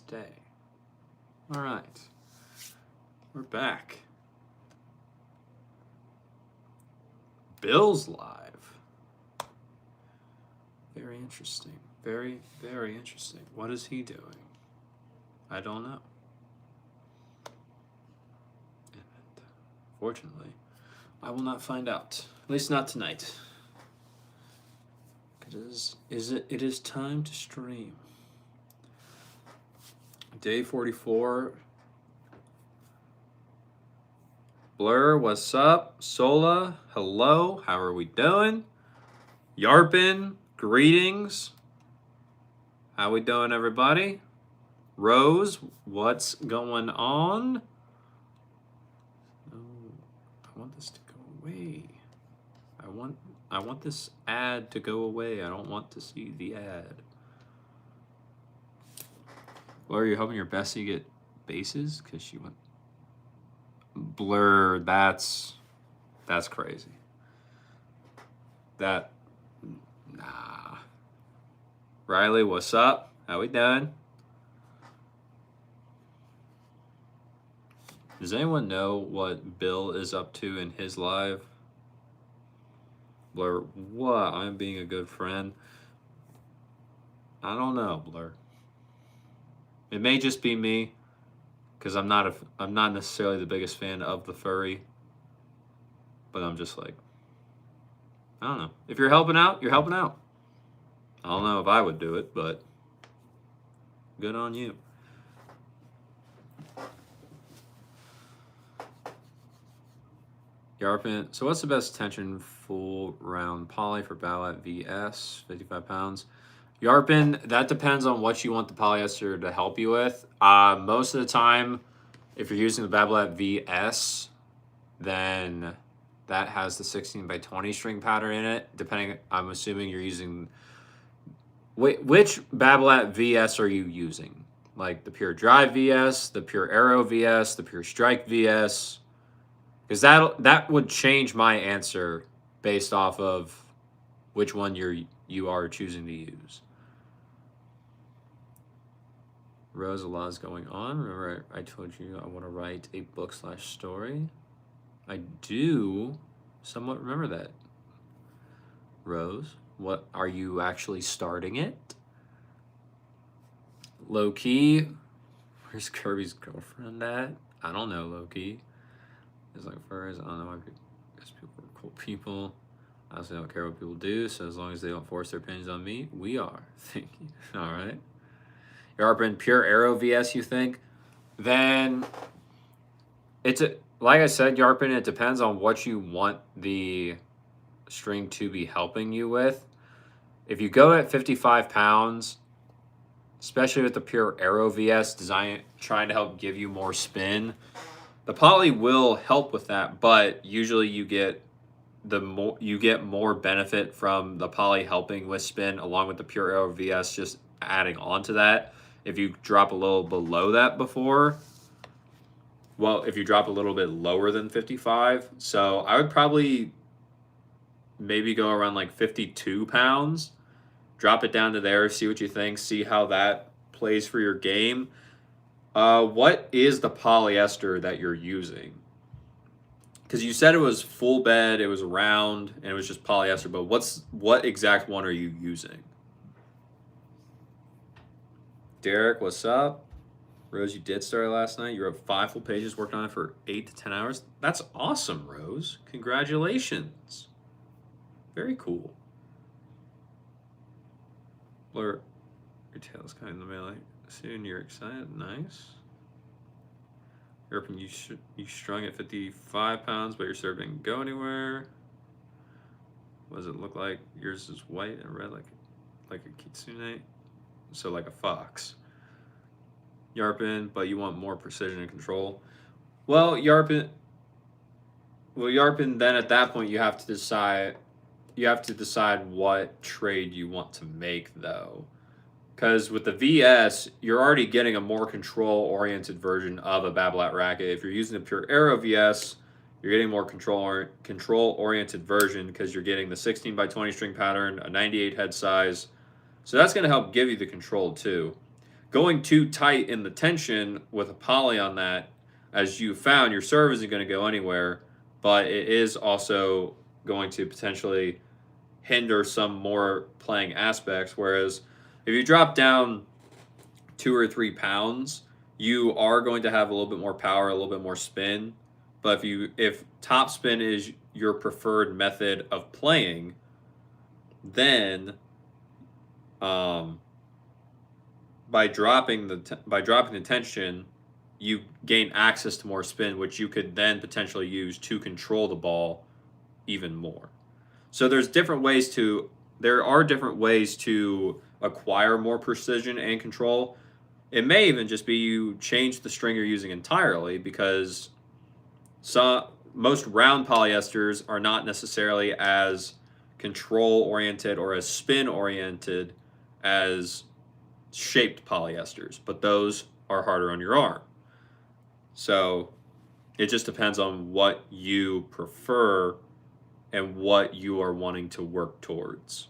stay. All right. We're back. Bill's live. Very interesting. Very, very interesting. What is he doing? I don't know. And fortunately, I will not find out. At least not tonight. It is time to stream. Day 44. Blur, what's up? Sola, hello. How are we doing? Yarpin, greetings. How we doing, everybody? Rose, what's going on? Oh, I want this to go away. I want this ad to go away. I don't want to see the ad. Blur, are you hoping your bestie get bases? Because she went... Blur, that's crazy. Nah. Riley, what's up? How we doing? Does anyone know what Bill is up to in his live? Blur, what? I'm being a good friend. I don't know, Blur. It may just be me, because I'm not necessarily the biggest fan of the furry. But I'm just like, I don't know. If you're helping out, you're helping out. I don't know if I would do it, but good on you. Yarpin, so what's the best tension full round poly for Ballet VS, 55 pounds? Yarpin, that depends on what you want the polyester to help you with. Most of the time, if you're using the Babolat VS, then that has the 16x20 string pattern in it. Depending, I'm assuming you're using... Which Babolat VS are you using? Like the Pure Drive VS, the Pure Aero VS, the Pure Strike VS? Because that would change my answer based off of which one you are choosing to use. Rose, a lot is going on. Remember, I told you I want to write a book/story. I do somewhat remember that. Rose, what are you actually starting it? Low key, where's Kirby's girlfriend at? I don't know, low key. It's like furs. I don't know why because people are cool people. I also don't care what people do, so as long as they don't force their opinions on me, we are. Thank you. All right. Yarpin, Pure Aero VS, you think? Then like I said, Yarpin, it depends on what you want the string to be helping you with. If you go at 55 pounds, especially with the Pure Aero VS design, trying to help give you more spin, the poly will help with that, but usually you get more benefit from the poly helping with spin along with the Pure Aero VS just adding on to that. If you drop a little below that if you drop a little bit lower than 55, so I would probably maybe go around like 52 pounds, drop it down to there, see what you think, see how that plays for your game. What is the polyester that you're using? Because you said it was full bed, it was round, and it was just polyester, but what exact one are you using? Derek, what's up? Rose, you did start last night. You wrote 5 full pages, worked on it for 8 to 10 hours. That's awesome, Rose. Congratulations. Very cool. Blur, your tail's kind of in the melee. Soon you're excited. Nice. European, you strung at 55 pounds, but your serve didn't go anywhere. What does it look like? Yours is white and red, like a kitsune. So like a fox. Yarpin, but you want more precision and control. Well, Yarpin, then at that point you have to decide what trade you want to make, though. Because with the VS, you're already getting a more control-oriented version of a Babolat racket. If you're using the Pure Aero VS, you're getting more control-oriented version because you're getting the 16x20 string pattern, a 98 head size. So that's going to help give you the control too. going too tight in the tension with a poly on that, as you found, your serve isn't going to go anywhere, but it is also going to potentially hinder some more playing aspects. Whereas if you drop down 2 or 3 pounds, you are going to have a little bit more power, a little bit more spin. But if top spin is your preferred method of playing, then by dropping the tension, you gain access to more spin, which you could then potentially use to control the ball even more. So there are different ways to acquire more precision and control. It may even just be you change the string you're using entirely, because most round polyesters are not necessarily as control oriented or as spin oriented as shaped polyesters, but those are harder on your arm. So it just depends on what you prefer and what you are wanting to work towards.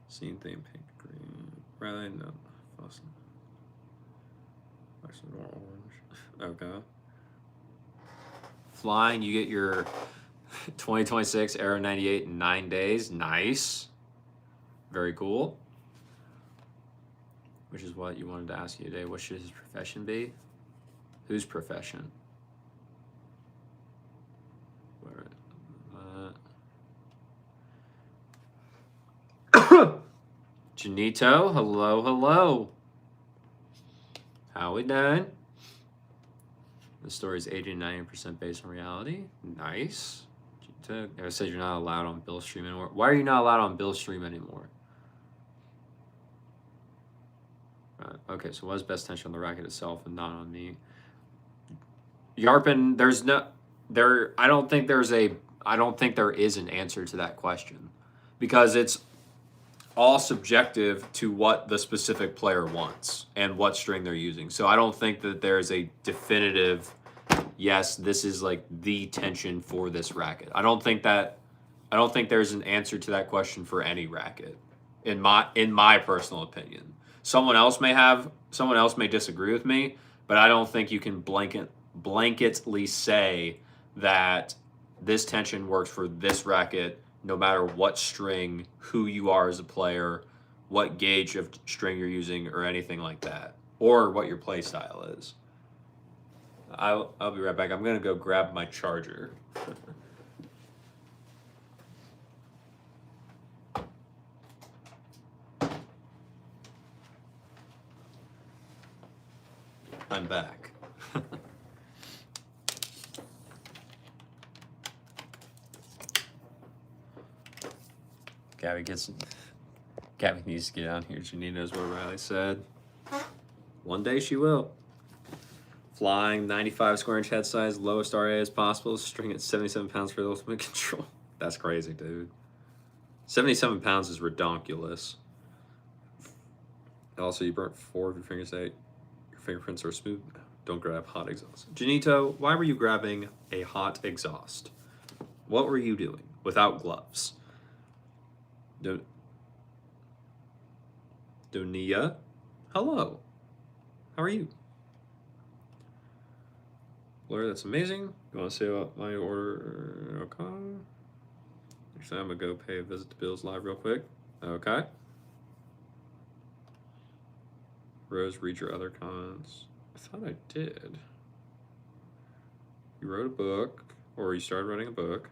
Scene theme, pink, green, rather no, orange. Okay. Flying, you get your 2026 Aero 98 in 9 days. Nice. Very cool. Which is what you wanted to ask you today. What should his profession be? Whose profession? Janito, hello. How we doing? The story is 80-90% based on reality. Nice. I said you're not allowed on Billstream anymore. Why are you not allowed on Billstream anymore? Okay, so what's best tension on the racket itself and not on me? Yarpin, I don't think there is an answer to that question, because it's all subjective to what the specific player wants and what string they're using. So I don't think that there's a definitive, yes, this is like the tension for this racket. I don't think there's an answer to that question for any racket, in my personal opinion. Someone else may disagree with me, but I don't think you can blanketly say that this tension works for this racket no matter what string, who you are as a player, what gauge of string you're using, or anything like that, or what your play style is. I'll be right back. I'm going to go grab my charger. I'm back. Gabby needs to get down here. Janine knows what Riley said. One day she will. Flying, 95 square inch head size, lowest RA as possible, string at 77 pounds for the ultimate control. That's crazy, dude. 77 pounds is redonkulous. Also, you burnt 4 of your fingers out. Your fingerprints are smooth. Don't grab hot exhaust. Janito, why were you grabbing a hot exhaust? What were you doing without gloves? Donia, hello. How are you? Blair, that's amazing. You want to say about my order? Okay. Actually, I'm going to go pay a visit to Bill's Live real quick. Okay. Rose, read your other comments. I thought I did. You wrote a book, or you started writing a book.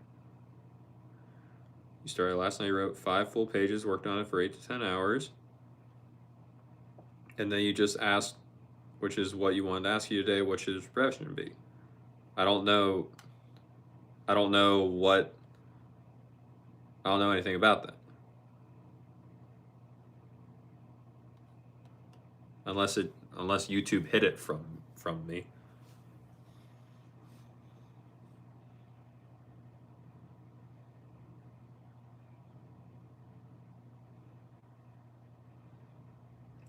You started last night, you wrote 5 full pages, worked on it for 8 to 10 hours. And then you just asked, which is what you wanted to ask you today, what should his profession be? I don't know anything about that. Unless YouTube hid it from me.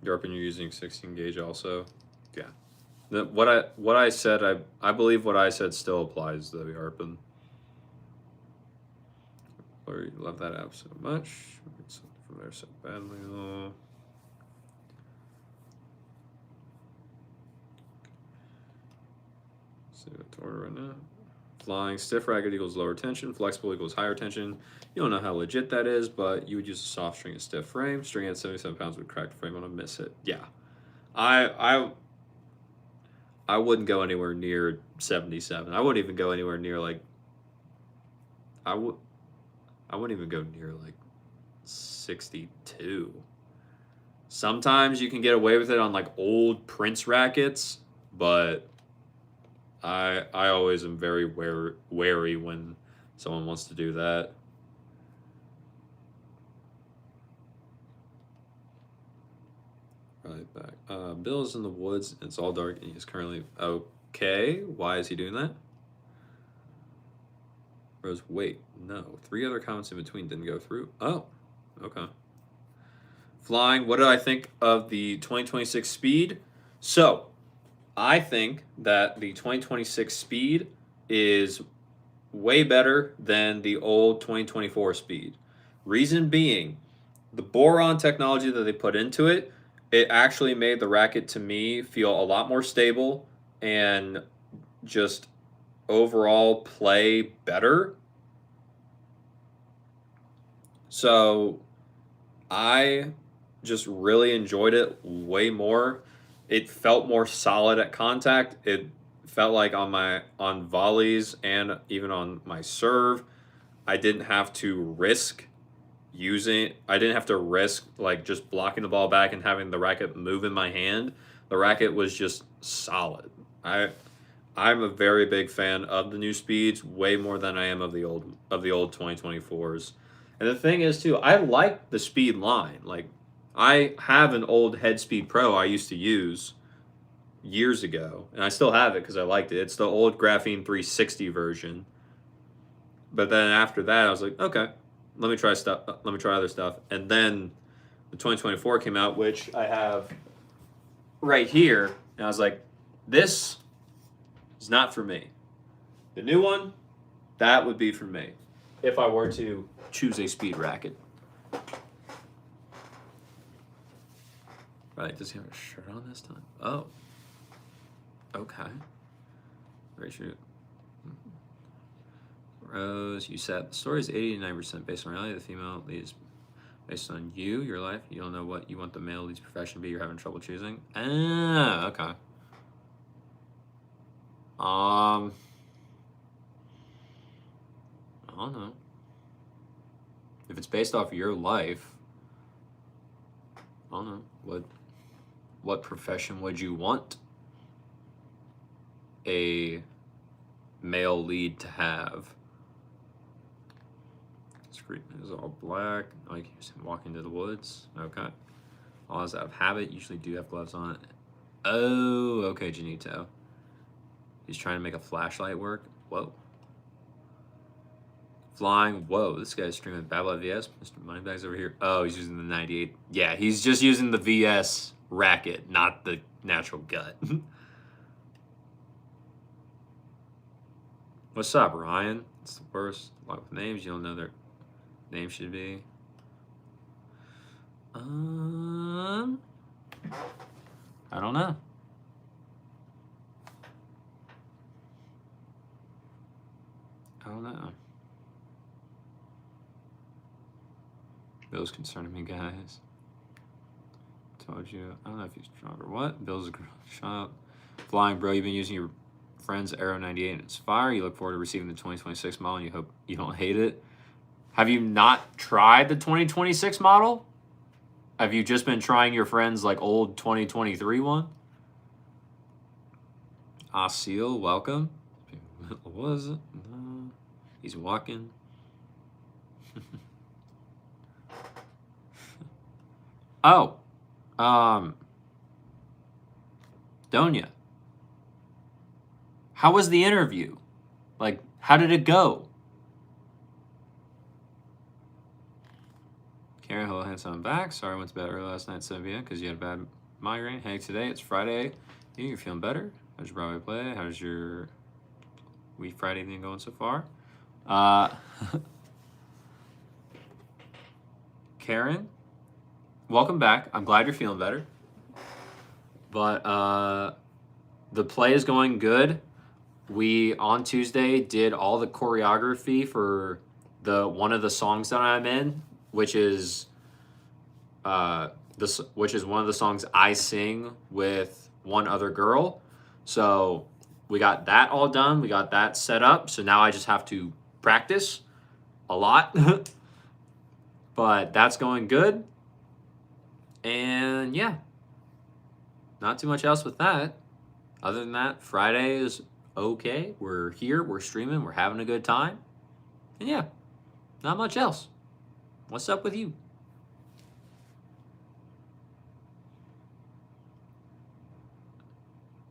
Yarpin, you're using 16 gauge also. Yeah. What I said, I believe what I said still applies though, Yarpin. color. You love that app so much. It's from there so badly. Oh. See what to order right now. Flying stiff racket equals lower tension. Flexible equals higher tension. You don't know how legit that is, but you would use a soft string and stiff frame. String at 77 pounds would crack the frame on a miss hit. Yeah, I wouldn't go anywhere near 77. I wouldn't even go anywhere near like. I wouldn't even go near like 62. Sometimes you can get away with it on like old Prince rackets, but I always am very wary when someone wants to do that. Right back. Bill's in the woods. It's all dark, and he's currently okay. Why is he doing that? Rose, wait, no. 3 other comments in between didn't go through. Oh, okay. Flying. What did I think of the 2026 Speed? So, I think that the 2026 Speed is way better than the old 2024 Speed. Reason being, the boron technology that they put into it, it actually made the racket to me feel a lot more stable and just overall play better. So I just really enjoyed it way more. It felt more solid at contact. It felt like on volleys and even on my serve, I didn't have to risk like just blocking the ball back and having the racket move in my hand. The racket was just solid. I'm a very big fan of the new speeds, way more than I am of the old 2024s. And the thing is too, I like the speed line. Like I have an old Head Speed Pro I used to use years ago, and I still have it because I liked it. It's the old Graphene 360 version. But then after that, I was like, okay, let me try other stuff. And then the 2024 came out, which I have right here, and I was like, this is not for me. The new one, that would be for me if I were to choose a speed racket. Right, does he have a shirt on this time? Oh. Okay. Very true. Rose, you said the story is 80 to 90% based on reality. The female lead is based on you, your life. You don't know what you want the male lead's profession to be. You're having trouble choosing. Ah, okay. I don't know. If it's based off of your life, I don't know. What profession would you want a male lead to have? Screen is all black. Like he's walking to the woods. Okay. Laws out of habit usually do have gloves on. Oh, okay, Janito. He's trying to make a flashlight work. Whoa. Flying. Whoa, this guy's streaming Babylon VS. Mr. Moneybags over here. Oh, he's using the 98. Yeah, he's just using the VS racket, not the natural gut. What's up, Ryan? It's the worst. A lot with names. You don't know their name should be. I don't know. I don't know. Bill's concerning me, guys. Told you. I don't know if he's drunk or what. Bill's a shot. Flying, bro. You've been using your friend's Aero 98 and it's fire. You look forward to receiving the 2026 model and you hope you don't hate it. Have you not tried the 2026 model? Have you just been trying your friend's like old 2023 one? Asil, welcome. What was it? No. He's walking. Oh. Donya. How was the interview? Like, how did it go? Karen, hello, handsome, I'm back. Sorry I went to bed early last night at 7 p.m. because you had a bad migraine. Hey, today it's Friday. You're feeling better? How's your Broadway play? How's your week Friday evening going so far? Karen, welcome back. I'm glad you're feeling better. But the play is going good. We on Tuesday did all the choreography for the one of the songs that I'm in, which is which is one of the songs I sing with one other girl. So we got that all done. We got that set up. So now I just have to practice a lot. But that's going good. And yeah, not too much else with that. Other than that, Friday is okay. We're here, we're streaming, we're having a good time. And yeah, not much else. What's up with you?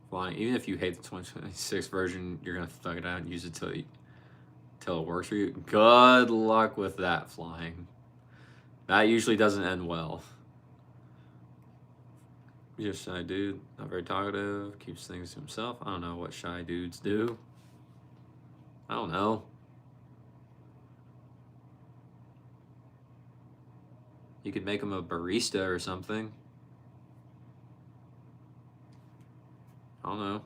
Flying, even if you hate the 2026 version, you're gonna thug it out and use it till it works for you. Good luck with that, Flying. That usually doesn't end well. You're a shy dude, not very talkative, keeps things to himself. I don't know what shy dudes do. I don't know. You could make him a barista or something. I don't know.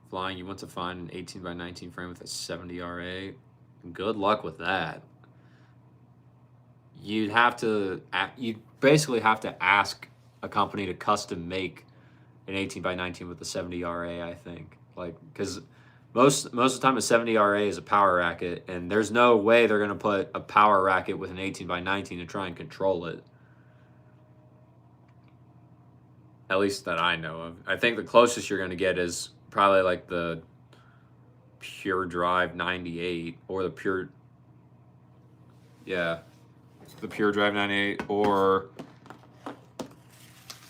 Flying, you want to find an 18 by 19 frame with a 70 RA. Good luck with that. You'd basically have to ask a company to custom make an 18 by 19 with a 70 RA, I think. Like, because most of the time a 70 RA is a power racket, and there's no way they're going to put a power racket with an 18 by 19 to try and control it. At least that I know of. I think the closest you're going to get is probably like the Pure Drive 98 or the Pure... Yeah. The Pure Drive 98, or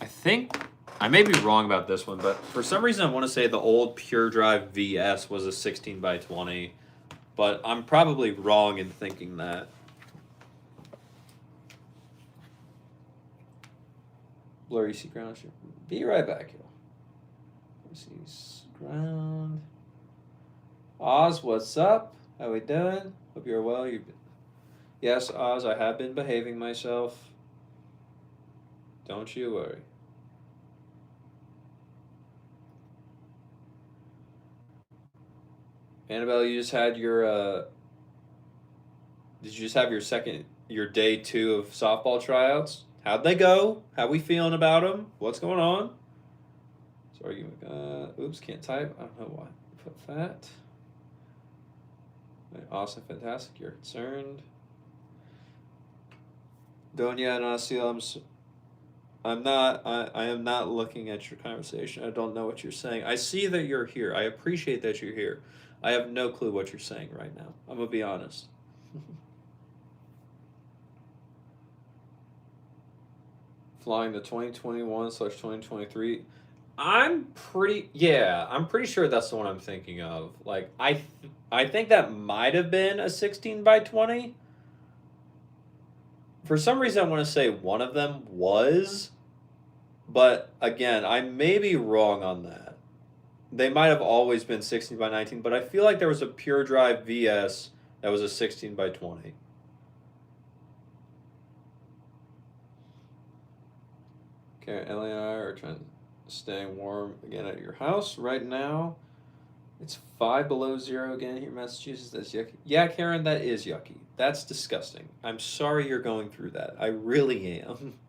I think, I may be wrong about this one, but for some reason I want to say the old Pure Drive VS was a 16 by 20, but I'm probably wrong in thinking that. Blurry see ground. Be right back, yo. See ground. Oz, what's up? How we doing? Hope you're well. Yes, Oz, I have been behaving myself. Don't you worry. Annabelle, you just had your did you just have your day 2 of softball tryouts? How'd they go? How we feeling about them? What's going on? Sorry, oops, can't type. I don't know why. Put that. Awesome, fantastic. You're concerned. Donya and Asiel, I am not looking at your conversation. I don't know what you're saying. I see that you're here. I appreciate that you're here. I have no clue what you're saying right now. I'm gonna be honest. Flying the 2021/2023. I'm pretty sure that's the one I'm thinking of. Like I think that might have been a 16 by 20. For some reason, I want to say one of them was, but again, I may be wrong on that. They might have always been 16 by 19, but I feel like there was a Pure Drive VS that was a 16 by 20. Okay, Ellie and I are trying staying warm again at your house right now. It's 5 below 0 again here in Massachusetts. That's yucky. Yeah, Karen, that is yucky. That's disgusting. I'm sorry you're going through that. I really am.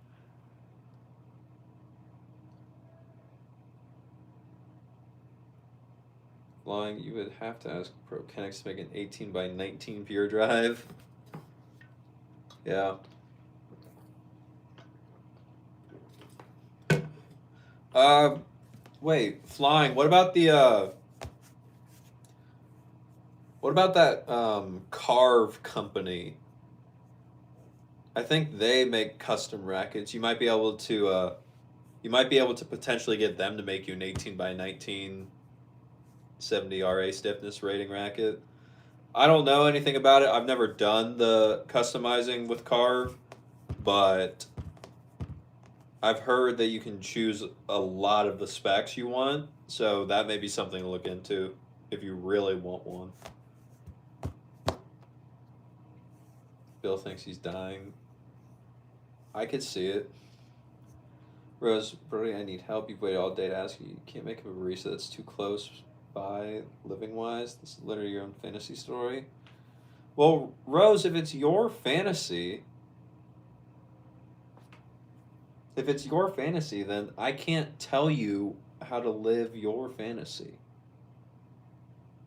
Flying, you would have to ask ProKennex to make an 18 by 19 Pure Drive. Yeah. Wait, Flying, what about the, what about that Carve company? I think they make custom rackets. You might be able to potentially get them to make you an 18 by 19 70 RA stiffness rating racket. I don't know anything about it. I've never done the customizing with Carve, but I've heard that you can choose a lot of the specs you want, so that may be something to look into if you really want one. Bill thinks he's dying. I could see it. Rose, Brody, I need help. You've waited all day to ask you. You can't make a barista that's too close by living wise. This is literally your own fantasy story. Well, Rose, if it's your fantasy, then I can't tell you how to live your fantasy.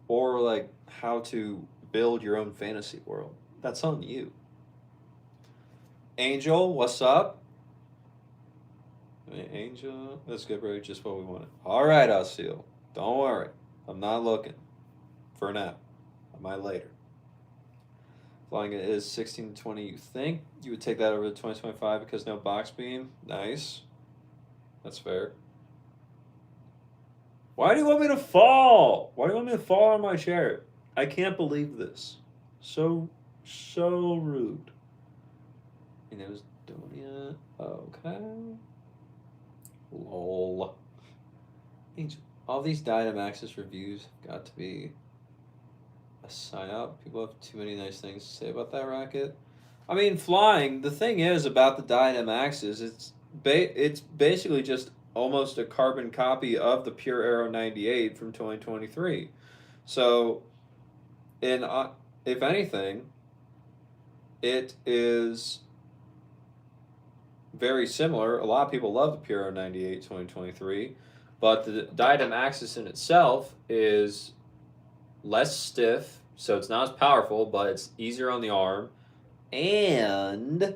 Or like how to build your own fantasy world. That's on you. Angel, what's up? Angel, that's good, bro. Just what we wanted. All right, Osceola. Don't worry. I'm not looking for now. I might later. Flying it is 16 to 20. You think you would take that over to 2025 because no box beam? Nice. That's fair. Why do you want me to fall? Why do you want me to fall on my chair? I can't believe this. So rude. And it was Donia. Okay. Lol. All these Dynamaxis reviews have got to be a sign up. People have too many nice things to say about that racket. I mean, flying. The thing is about the Dynamaxis, it's basically just almost a carbon copy of the Pure Aero 98 from 2023. So, if anything, it is very similar. A lot of people love the Pure Aero 98 2023, but the Diadem Axis in itself is less stiff, so it's not as powerful, but it's easier on the arm, and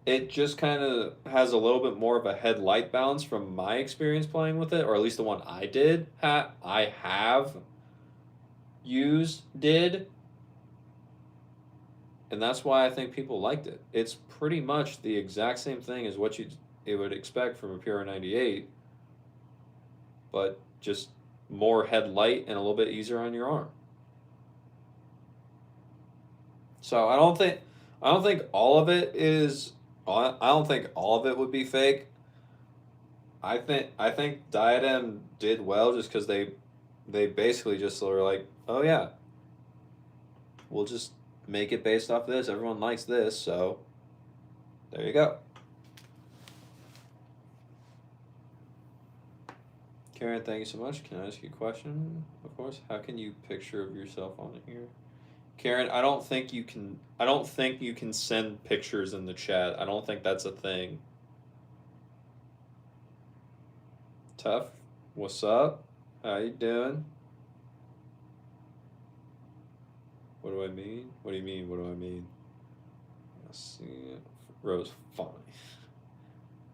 it just kind of has a little bit more of a head-light balance from my experience playing with it, or at least the one I did. I have did. And that's why I think people liked it. It's pretty much the exact same thing as what it would expect from a Pure 98, but just more headlight and a little bit easier on your arm. So I don't think all of it is. I don't think all of it would be fake. I think Diadem did well just because they basically just were like, oh yeah, we'll just make it based off this. Everyone likes this, so there you go. Karen, thank you so much. Can I ask you a question? Of course. How can you picture of yourself on here? Karen, I don't think you can send pictures in the chat. I don't think that's a thing. Tough. What's up? How you doing? What do I mean? What do you mean? What do I mean? Let's see. Rose, fine.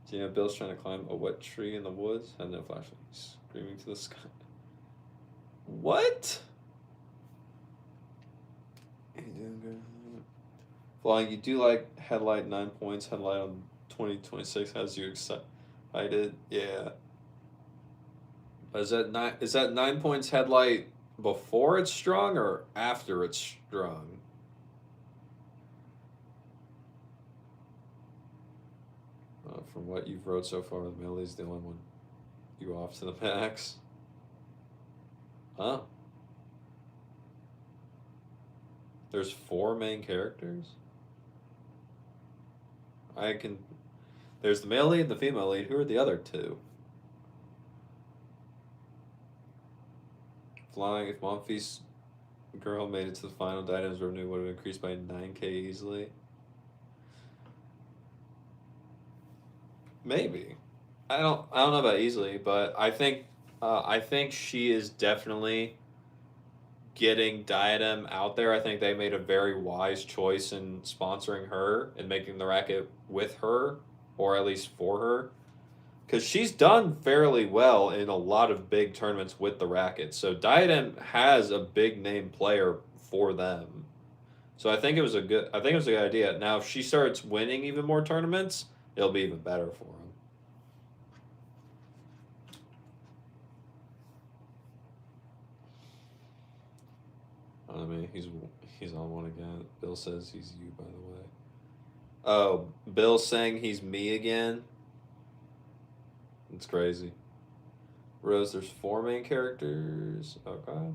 Do you know Bill's trying to climb a wet tree in the woods? Had no flashlight. Screaming to the sky. What? Hey, doing good? Flying, you do like headlight 9 points. Headlight on 2026 has you excited. Yeah. Is that 9 points headlight before it's strung or after it's strung? From what you've wrote so far, the Millie's the only one you off to the max. Huh? There's 4 main characters? There's the male lead and the female lead. Who are the other 2? Flying, if Monfils girl made it to the final, Diadem's revenue would have increased by 9K easily. Maybe. I don't know about easily, but I think she is definitely getting Diadem out there. I think they made a very wise choice in sponsoring her and making the racket with her, or at least for her, because she's done fairly well in a lot of big tournaments with the racket. So Diadem has a big name player for them. So I think it was a good idea. Now if she starts winning even more tournaments, it'll be even better for them. I mean, he's on one again. Bill says he's you, by the way. Oh, Bill's saying he's me again? It's crazy. Rose, there's 4 main characters. Okay.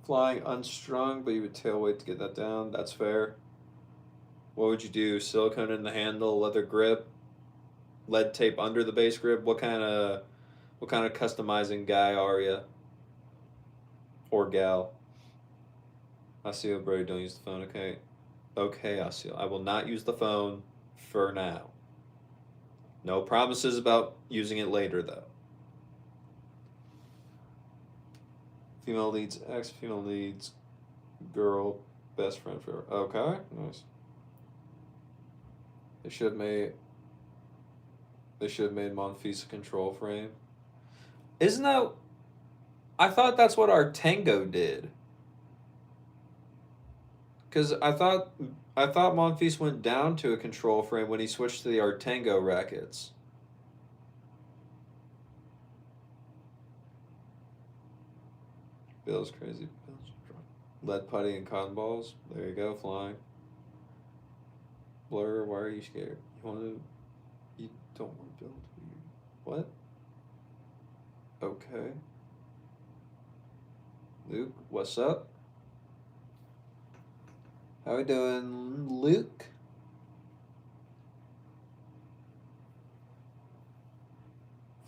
Flying unstrung, but you would tail weight to get that down. That's fair. What would you do? Silicone in the handle, leather grip, lead tape under the base grip. What kind of customizing guy are you? Or gal? Asio, bro, don't use the phone, okay? Okay, Asio. I will not use the phone for now. No promises about using it later, though. Female leads ex, female leads girl, best friend forever. Okay, nice. They should have made Monfils a control frame. Isn't that? I thought that's what our Tango did. Because I thought Monfils went down to a control frame when he switched to the Artango rackets. Bill's crazy. Lead putty and cotton balls. There you go, flying. Blur, why are you scared? You don't want to build. What? Okay. Luke, what's up? How we doing, Luke?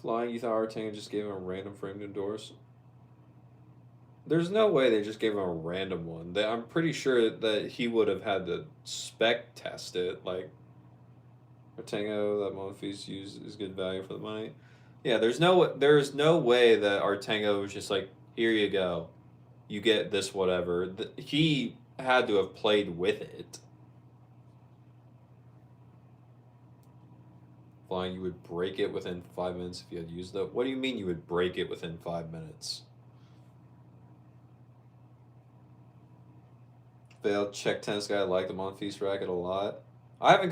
Flying, you thought Artango just gave him a random frame to endorse? There's no way they just gave him a random one. I'm pretty sure that he would have had to spec test it. Like, Artango, that Monfils used is good value for the money. Yeah, there's no way that Artango was just like, here you go, you get this whatever. He had to have played with it. Flying, you would break it within 5 minutes if you had used it. What do you mean you would break it within 5 minutes? Failed check tennis guy. I like the Monfils racket a lot. I haven't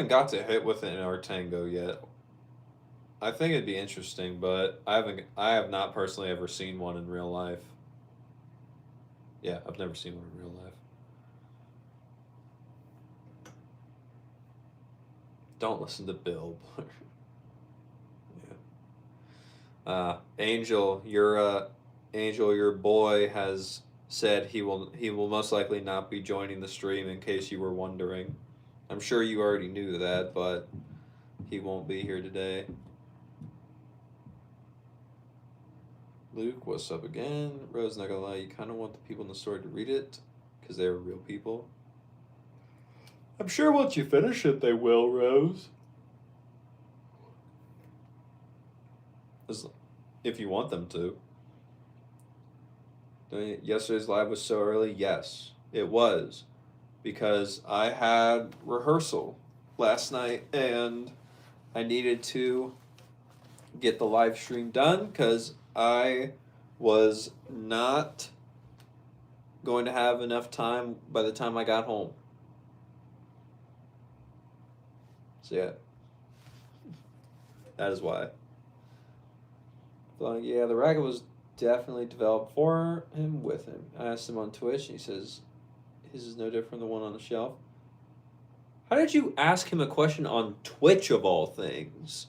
got to hit with an Artango yet. I think it'd be interesting, but I have not personally ever seen one in real life. Yeah, I've never seen one in real life. Don't listen to Bill. Yeah. Angel, your boy has said he will most likely not be joining the stream, in case you were wondering. I'm sure you already knew that, but he won't be here today. Luke, what's up again? Rose, not gonna lie, you kind of want the people in the story to read it, because they're real people. I'm sure once you finish it, they will, Rose. If you want them to. Yesterday's live was so early. Yes, it was, because I had rehearsal last night and I needed to get the live stream done because I was not going to have enough time by the time I got home. So yeah, that is why. But yeah, the racket was definitely developed for him, with him. I asked him on Twitch, and he says his is no different than the one on the shelf. How did you ask him a question on Twitch, of all things?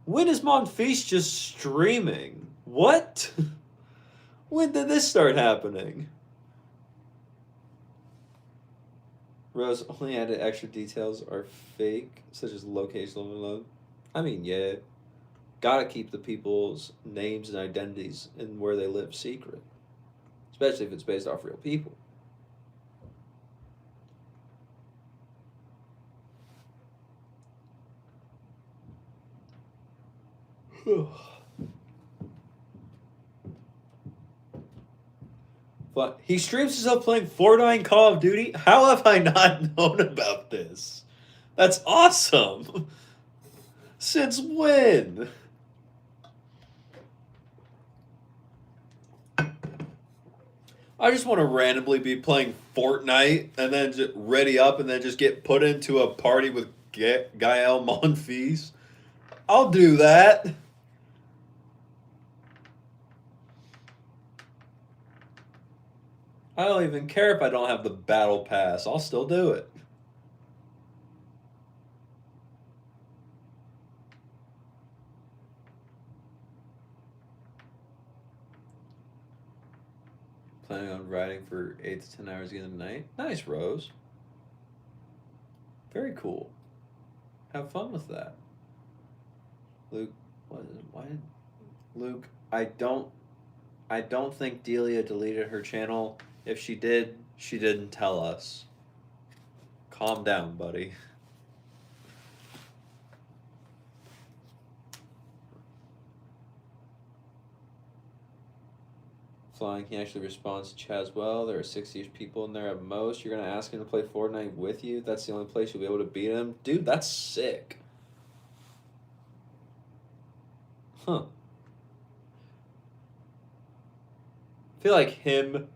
When is Monfils just streaming? What? When did this start happening? Rose, only added extra details are fake, such as location overload. I mean, yeah. Gotta keep the people's names and identities and where they live secret. Especially if it's based off real people. But he streams himself playing Fortnite and Call of Duty? How have I not known about this? That's awesome! Since when? I just want to randomly be playing Fortnite and then just ready up and then just get put into a party with Gael Monfils. I'll do that. I don't even care if I don't have the battle pass. I'll still do it. Planning on riding for 8 to 10 hours again tonight. Nice, Rose. Very cool. Have fun with that. Luke, why did Luke? I don't think Delia deleted her channel. If she did, she didn't tell us. Calm down, buddy. Flying, he actually responds to chat as well. There are 60-ish people in there at most. You're going to ask him to play Fortnite with you? That's the only place you'll be able to beat him? Dude, that's sick. Huh. I feel like him...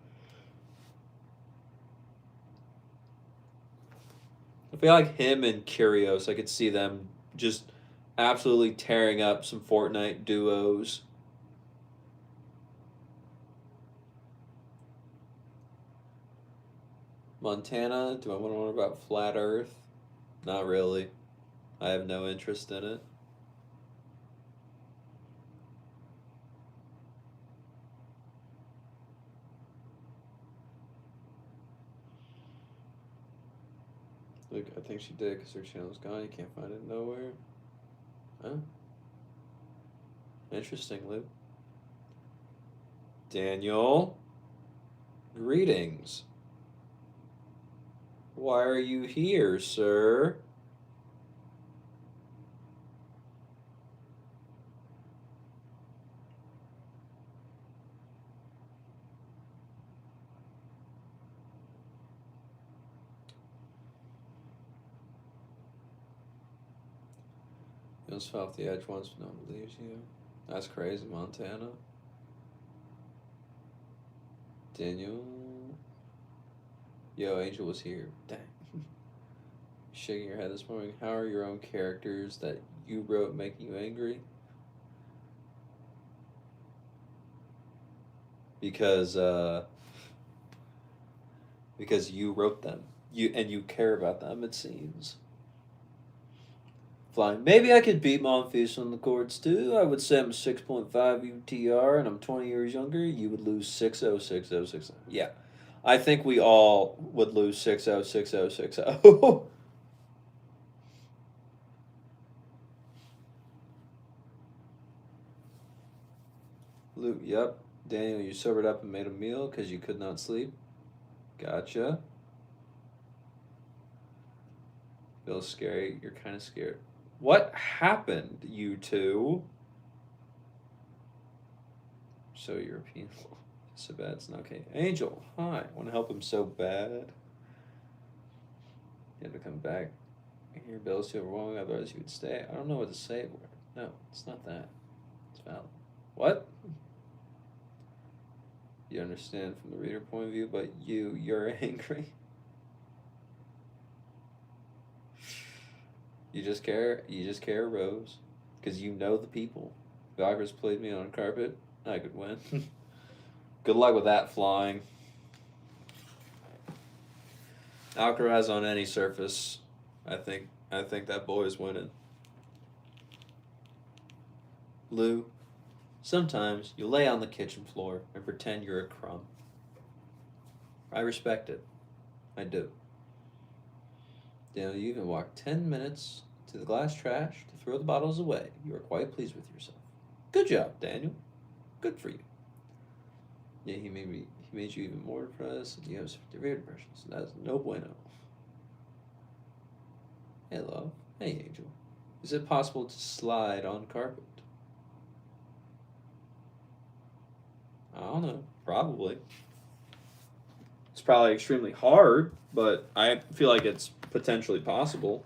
and Curios, I could see them just absolutely tearing up some Fortnite duos. Montana, do I want to learn about Flat Earth? Not really. I have no interest in it. Look, I think she did because her channel's gone. You can't find it nowhere. Huh? Interesting, Luke. Daniel, greetings. Why are you here, sir? You almost fell off the edge once, but no one believes you. That's crazy, Montana. Daniel. Yo, Angel was here. Dang. Shaking your head this morning. How are your own characters that you wrote making you angry? Because you wrote them. You care about them, it seems. Flying. Maybe I could beat Monfils on the courts too. I would say I'm 6.5 UTR and I'm 20 years younger. You would lose 6-0, 6-0, 6-0. Yeah. I think we all would lose 6-0, 6-0, 6-0. Luke, yep. Daniel, you sobered up and made a meal because you could not sleep. Gotcha. Feels scary. You're kind of scared. What happened, you two? So European. So bad it's not okay. Angel, hi. Want to help him so bad? You have to come back. Your bill's too overwhelming, otherwise you would stay. I don't know what to say. No, it's not that. It's valid. What? You understand from the reader point of view, but you're angry. You just care, Rose. Because you know the people. If Augers played me on carpet, I could win. Good luck with that, Flying. Alcaraz on any surface, I think that boy is winning. Lou, sometimes you lay on the kitchen floor and pretend you're a crumb. I respect it. I do. Daniel, you even walked 10 minutes to the glass trash to throw the bottles away. You are quite pleased with yourself. Good job, Daniel. Good for you. Yeah, he made you even more depressed. You have severe depression, so that's no bueno. Hey, love. Hey, Angel. Is it possible to slide on carpet? I don't know. Probably. It's probably extremely hard, but I feel like it's potentially possible.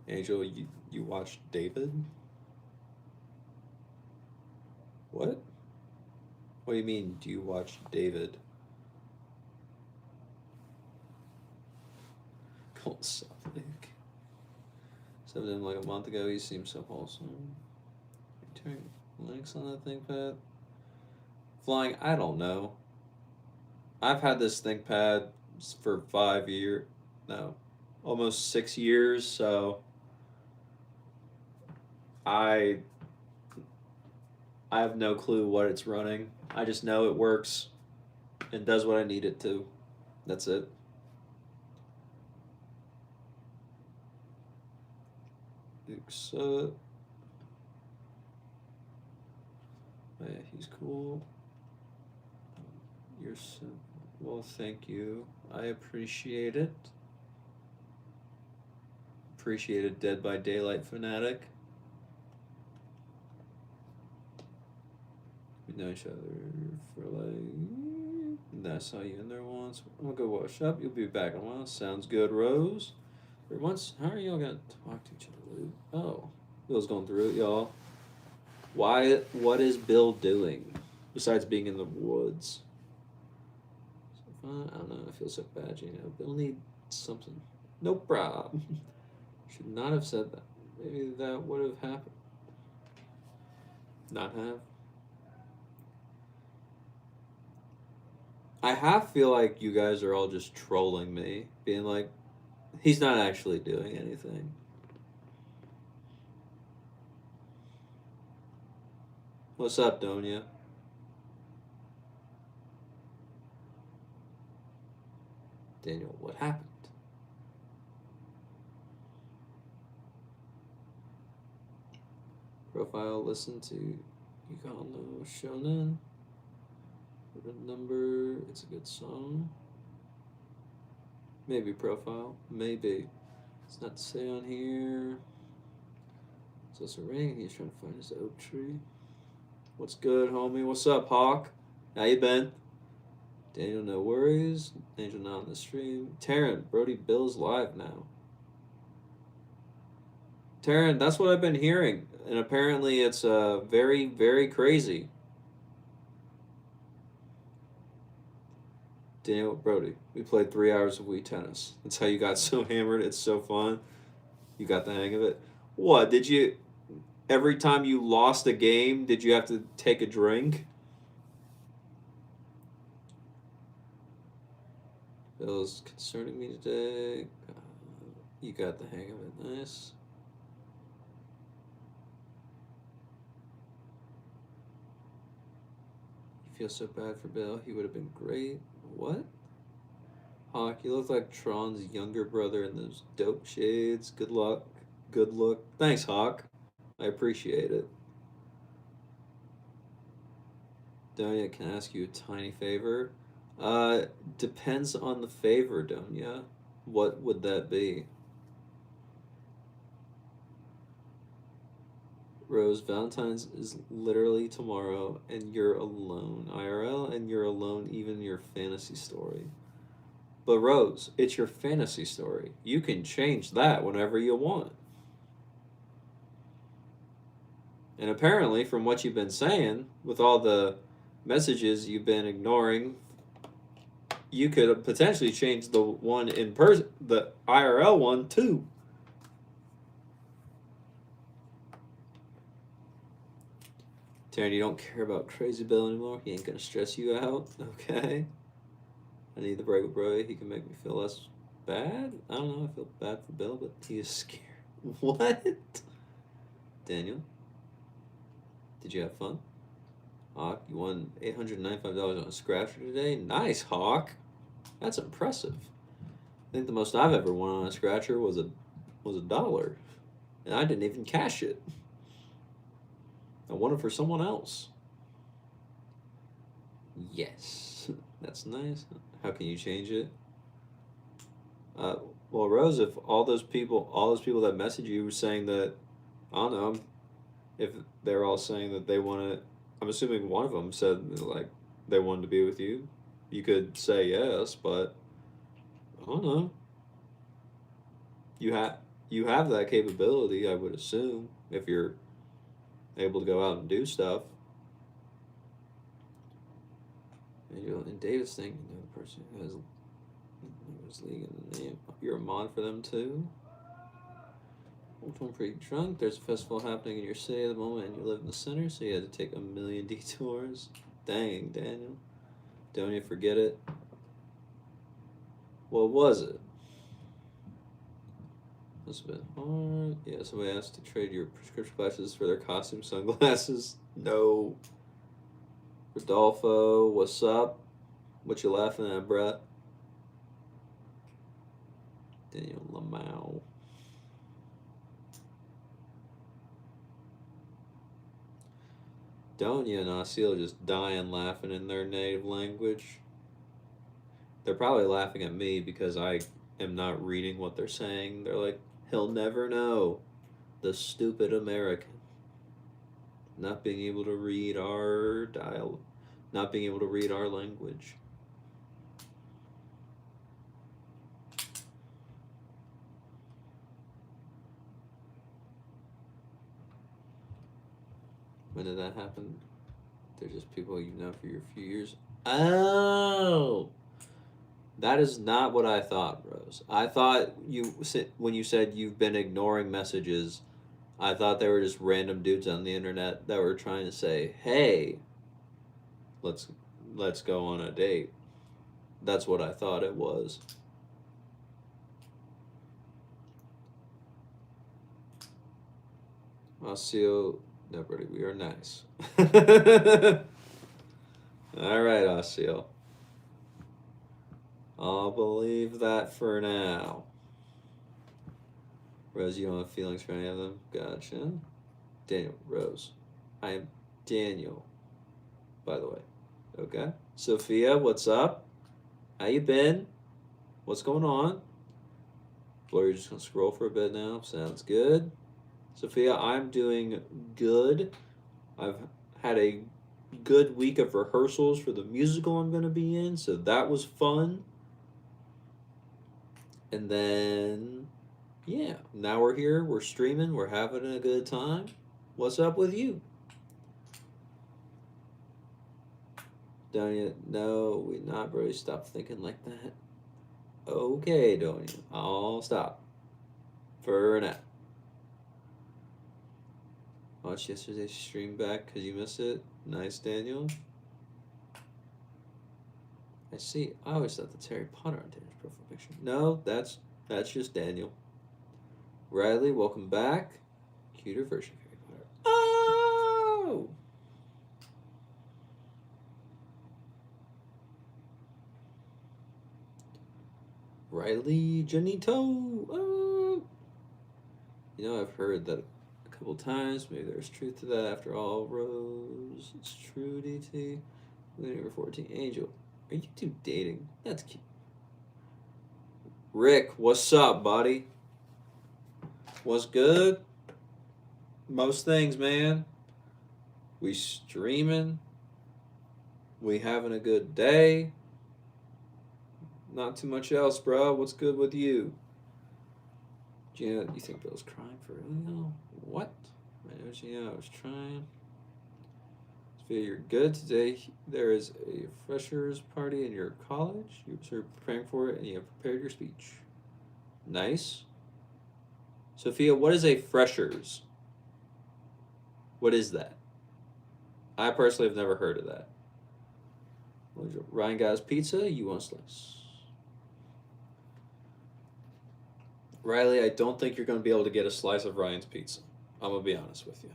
Angel, you watched David? What? What do you mean, do you watch David? Cold soft Luke. Except him like a month ago, he seemed so wholesome. Turning links on that ThinkPad. Flying, I don't know. I've had this ThinkPad for 5 years. No, almost 6 years, so I I have no clue what it's running. I just know it works and does what I need it to. That's it. Except, yeah, he's cool. You're so well. Thank you. I appreciate it. Appreciate it, Dead by Daylight fanatic. We know each other for like. I saw you in there once. I'm gonna go wash up. You'll be back in a while. Sounds good, Rose. For once, how are y'all gonna talk to each other, Luke? Oh, Bill's going through it, y'all. Why? What is Bill doing besides being in the woods? I don't know. I feel so bad, you know. Bill needs something. No problem. Should not have said that. Maybe that would have happened. Not have. I half feel like you guys are all just trolling me, being like, he's not actually doing anything. What's up, Donia? Daniel, what happened? Profile, listen to Yukano Shonen. Number, it's a good song. Maybe profile, maybe. It's not to say on here. So it's a ring. He's trying to find his oak tree. What's good, homie? What's up, Hawk? How you been? Daniel, no worries. Angel not on the stream. Taryn, Brody Bill's live now. Taryn, that's what I've been hearing, and apparently it's very, very crazy. Daniel, Brody, we played 3 hours of Wii tennis. That's how you got so hammered. It's so fun. You got the hang of it. What did you? Every time you lost a game, did you have to take a drink? Bill's concerning me today. You got the hang of it. Nice. You feel so bad for Bill. He would have been great. What? Hawk, you look like Tron's younger brother in those dope shades. Good luck. Good look. Thanks, Hawk. I appreciate it. Donia, can I ask you a tiny favor? Depends on the favor, Donia. What would that be? Rose, Valentine's is literally tomorrow, and you're alone. IRL, and you're alone even in your fantasy story. But Rose, it's your fantasy story. You can change that whenever you want. And apparently, from what you've been saying, with all the messages you've been ignoring, you could potentially change the one in person, the IRL one, too. Taryn, you don't care about Crazy Bill anymore? He ain't gonna stress you out? Okay. I need the break with Brody. He can make me feel less bad? I don't know. I feel bad for Bill, but he is scared. What? Daniel? Did you have fun? Hawk, you won $895 on a scratcher today? Nice, Hawk. That's impressive. I think the most I've ever won on a scratcher was $1. And I didn't even cash it. I won it for someone else. Yes. That's nice. How can you change it? Well, Rose, if all those people that message you were saying that, I don't know, if they're all saying that they want to, I'm assuming one of them said like they wanted to be with you. You could say yes, but I don't know. You have that capability, I would assume, if you're able to go out and do stuff. And David's thinking the person who has league in the name. You're a mod for them too. I'm pretty drunk. There's a festival happening in your city at the moment, and you live in the center, so you had to take a million detours. Dang, Daniel. Don't you forget it? What was it? Must have been hard. Yeah, somebody asked to trade your prescription glasses for their costume sunglasses. No. Rodolfo, what's up? What you laughing at, bruh? Daniel Lamau. Donia and Asil just dying laughing in their native language. They're probably laughing at me because I am not reading what they're saying. They're like, he'll never know. The stupid American. Not being able to read our dial, not being able to read our language. When did that happen? They're just people you know for your few years. Oh, that is not what I thought, Rose. I thought when you said you've been ignoring messages, I thought they were just random dudes on the internet that were trying to say, "Hey, let's let's go on a date." That's what I thought it was. I'll see you. No, Brody, we are nice. All right, Osceola. I'll believe that for now. Rose, you don't have feelings for any of them? Gotcha. Daniel, Rose. I am Daniel, by the way. Okay. Sophia, what's up? How you been? What's going on? Blur, you're just going to scroll for a bit now. Sounds good. Sophia, I'm doing good. I've had a good week of rehearsals for the musical I'm going to be in, so that was fun. And then, yeah, now we're here, we're streaming, we're having a good time. What's up with you? Donia, no, we not, bro. Stop thinking like that. Okay, Donia, I'll stop. For now. Watch yesterday's stream back because you missed it. Nice, Daniel. I see. I always thought that's Harry Potter on Daniel's profile picture. No, that's just Daniel. Riley, welcome back. Cuter version of Harry Potter. Oh! Riley Janito. Oh! You know, I've heard that a couple times. Maybe there's truth to that. After all, Rose, it's true, DT. Number 14, Angel. Are you two dating? That's cute. Rick, what's up, buddy? What's good? Most things, man. We streaming. We having a good day. Not too much else, bro. What's good with you? Gina, you think Bill's crying for real? What? Gina, I was trying. Sophia, you're good today. There is a freshers party in your college. You're preparing for it, and you have prepared your speech. Nice. Sophia, what is a freshers? What is that? I personally have never heard of that. Ryan Guy's Pizza, you want a slice? Riley, I don't think you're going to be able to get a slice of Ryan's Pizza. I'm going to be honest with you.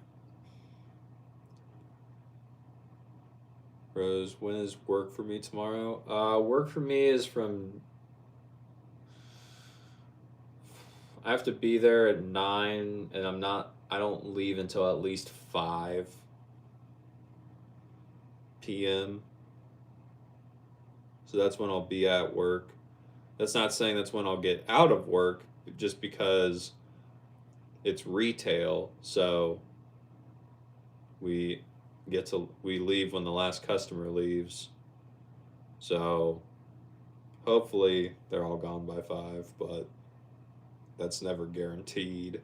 Rose, when is work for me tomorrow? Work for me is from... I have to be there at 9, and I don't leave until at least 5 p.m. So that's when I'll be at work. That's not saying that's when I'll get out of work, just because it's retail, so we leave when the last customer leaves. So hopefully they're all gone by 5, but that's never guaranteed.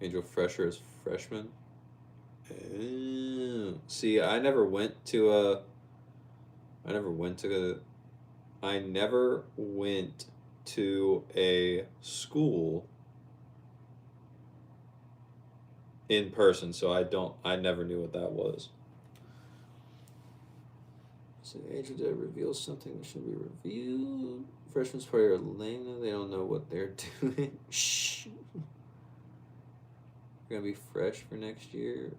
Angel Fresher is freshman. See, I never went to a school in person, so I never knew what that was. So Angel did reveal something that should be revealed. Freshmen party are lame, they don't know what they're doing. Shh. You're going to be fresh for next year.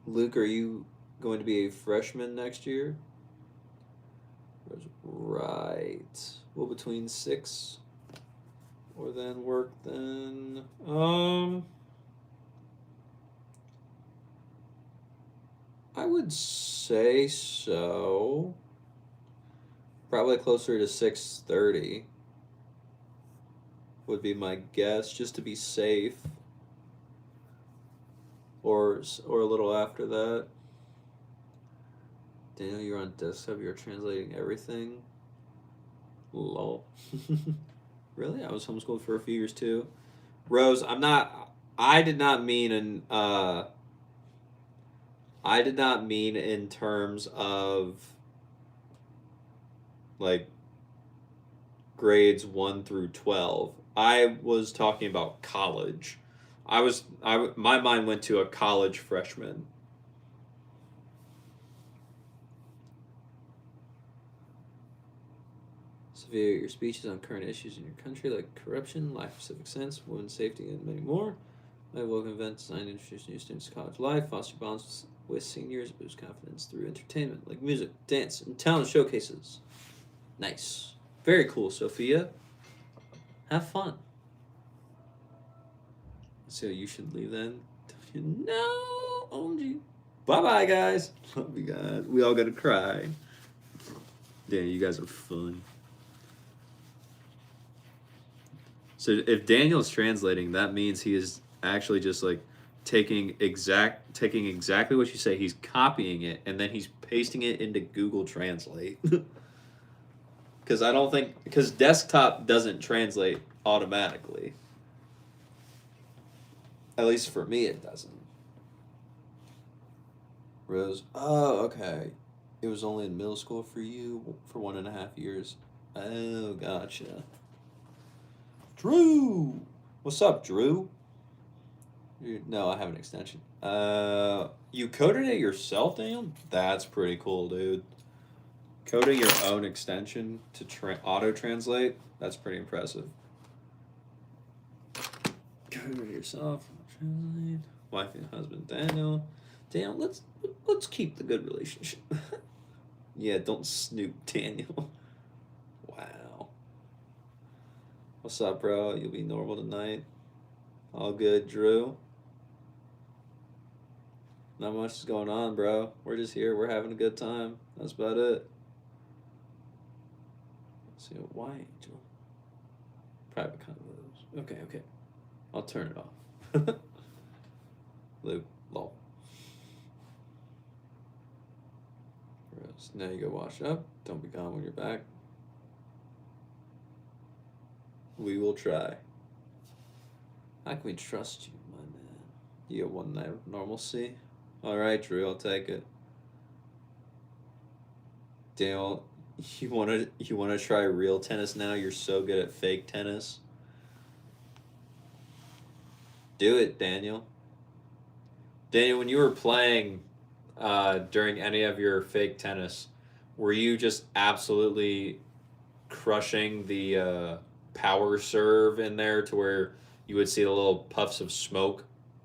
Luke, are you going to be a freshman next year? Right. Well, between 6 or then work then. I would say so. Probably closer to 6:30 would be my guess, just to be safe. Or a little after that. Daniel, you're on desktop. You're translating everything. Lol. Really? I was homeschooled for a few years too. Rose, I'm not. I did not mean in. I did not mean in terms of like grades 1 through 12. I was talking about college. My mind went to a college freshman. Sophia, your speeches on current issues in your country like corruption, lack of civic sense, women's safety, and many more. My welcome event designed to introduce new students to college life, foster bonds with seniors, boost confidence through entertainment like music, dance, and talent showcases. Nice. Very cool, Sophia. Have fun. So you should leave then. No, OMG. Bye-bye, guys. Love you guys. We all gotta cry. Damn, you guys are fun. So if Daniel's translating, that means he is actually just like taking exactly what you say. He's copying it and then he's pasting it into Google Translate. Because desktop doesn't translate automatically. At least for me, it doesn't. Rose, oh, okay. It was only in middle school for you for 1.5 years. Oh, gotcha. Drew! What's up, Drew? No, I have an extension. You coded it yourself, Daniel? That's pretty cool, dude. Coding your own extension to auto-translate, that's pretty impressive. Code it yourself, translate. Wife and husband, Daniel. Daniel, let's keep the good relationship. Yeah, don't snoop, Daniel. Wow. What's up, bro? You'll be normal tonight. All good, Drew. Not much is going on, bro. We're just here. We're having a good time. That's about it. Let's see, why Angel? Private convos. Okay. I'll turn it off. Luke, lol. Now you go wash up. Don't be gone when you're back. We will try. How can we trust you, my man? You get one night of normalcy? Alright, Drew, I'll take it. Daniel, you wanna try real tennis now? You're so good at fake tennis. Do it, Daniel. Daniel, when you were playing during any of your fake tennis, were you just absolutely crushing the power serve in there to where you would see the little puffs of smoke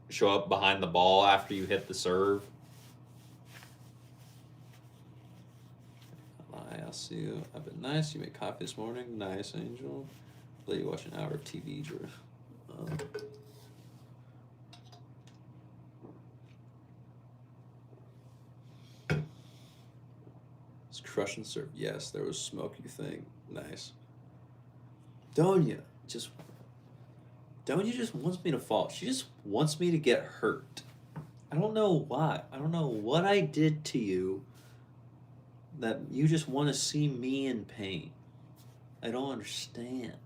show up behind the ball after you hit the serve? I'll see you. I've been nice. You made coffee this morning. Nice, Angel. Let you watch an hour of TV, Drew. It's crush and serve. Yes, there was smoke, you think. Nice. Donya just wants me to fall. She just wants me to get hurt. I don't know why. I don't know what I did to you that you just want to see me in pain. I don't understand.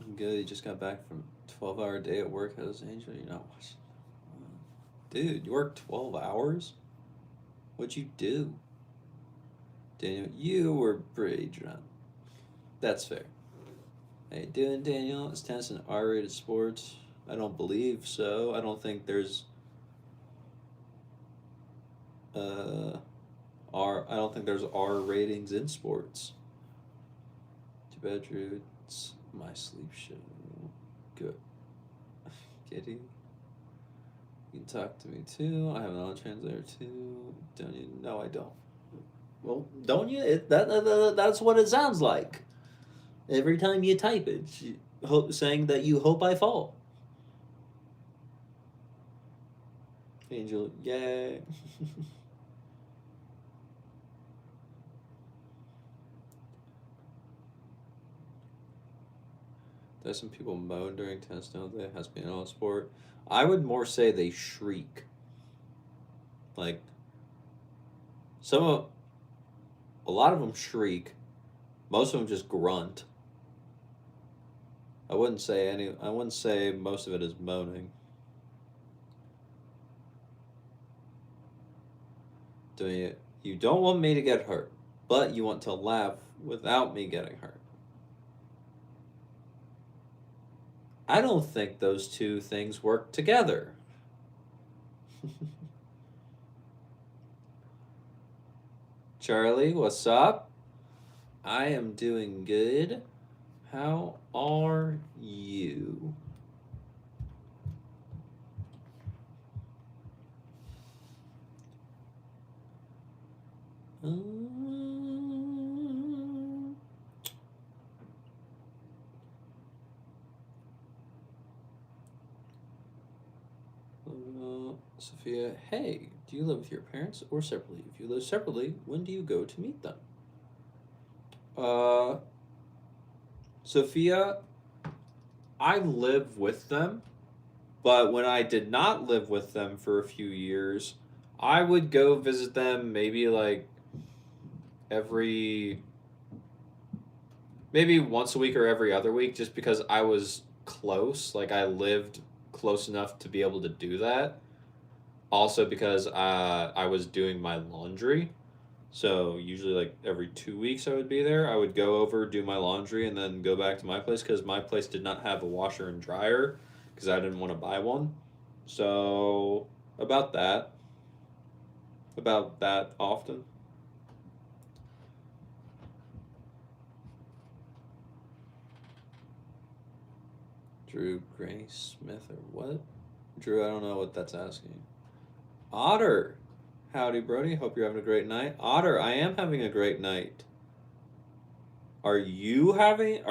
I'm good. You just got back from 12-hour day at work. How's Angel? You're not watching. Dude, you worked 12 hours? What'd you do? Daniel, you were pretty drunk. That's fair. How you doing, Daniel? Is tennis an R-rated sport? I don't believe so. I don't think there's I don't think there's R ratings in sports. Too bad, Drew. It's my sleep show. Good. Kitty. You can talk to me too. I have an auto translator too. Don't you? No, I don't. Well, don't you? That's what it sounds like. Every time you type it, saying that you hope I fall. Angel, yay. There's some people moan during tennis, don't they? It has to be an all sport. I would more say they shriek. Like, some of, a lot of them shriek. Most of them just grunt. I wouldn't say most of it is moaning. Doing it. You don't want me to get hurt, but you want to laugh without me getting hurt. I don't think those two things work together. Charlie, what's up? I am doing good. How are you? Sophia, hey, do you live with your parents or separately? If you live separately, when do you go to meet them? Sophia, I live with them, but when I did not live with them for a few years, I would go visit them maybe like every maybe once a week or every other week just because I was close. Like I lived close enough to be able to do that. Also because I was doing my laundry. So usually like every 2 weeks I would be there. I would go over, do my laundry, and then go back to my place because my place did not have a washer and dryer because I didn't want to buy one. So about that. About that often. Drew Granny Smith or what? Drew, I don't know what that's asking. Otter. Howdy, Brody. Hope you're having a great night. Otter, I am having a great night. Are you having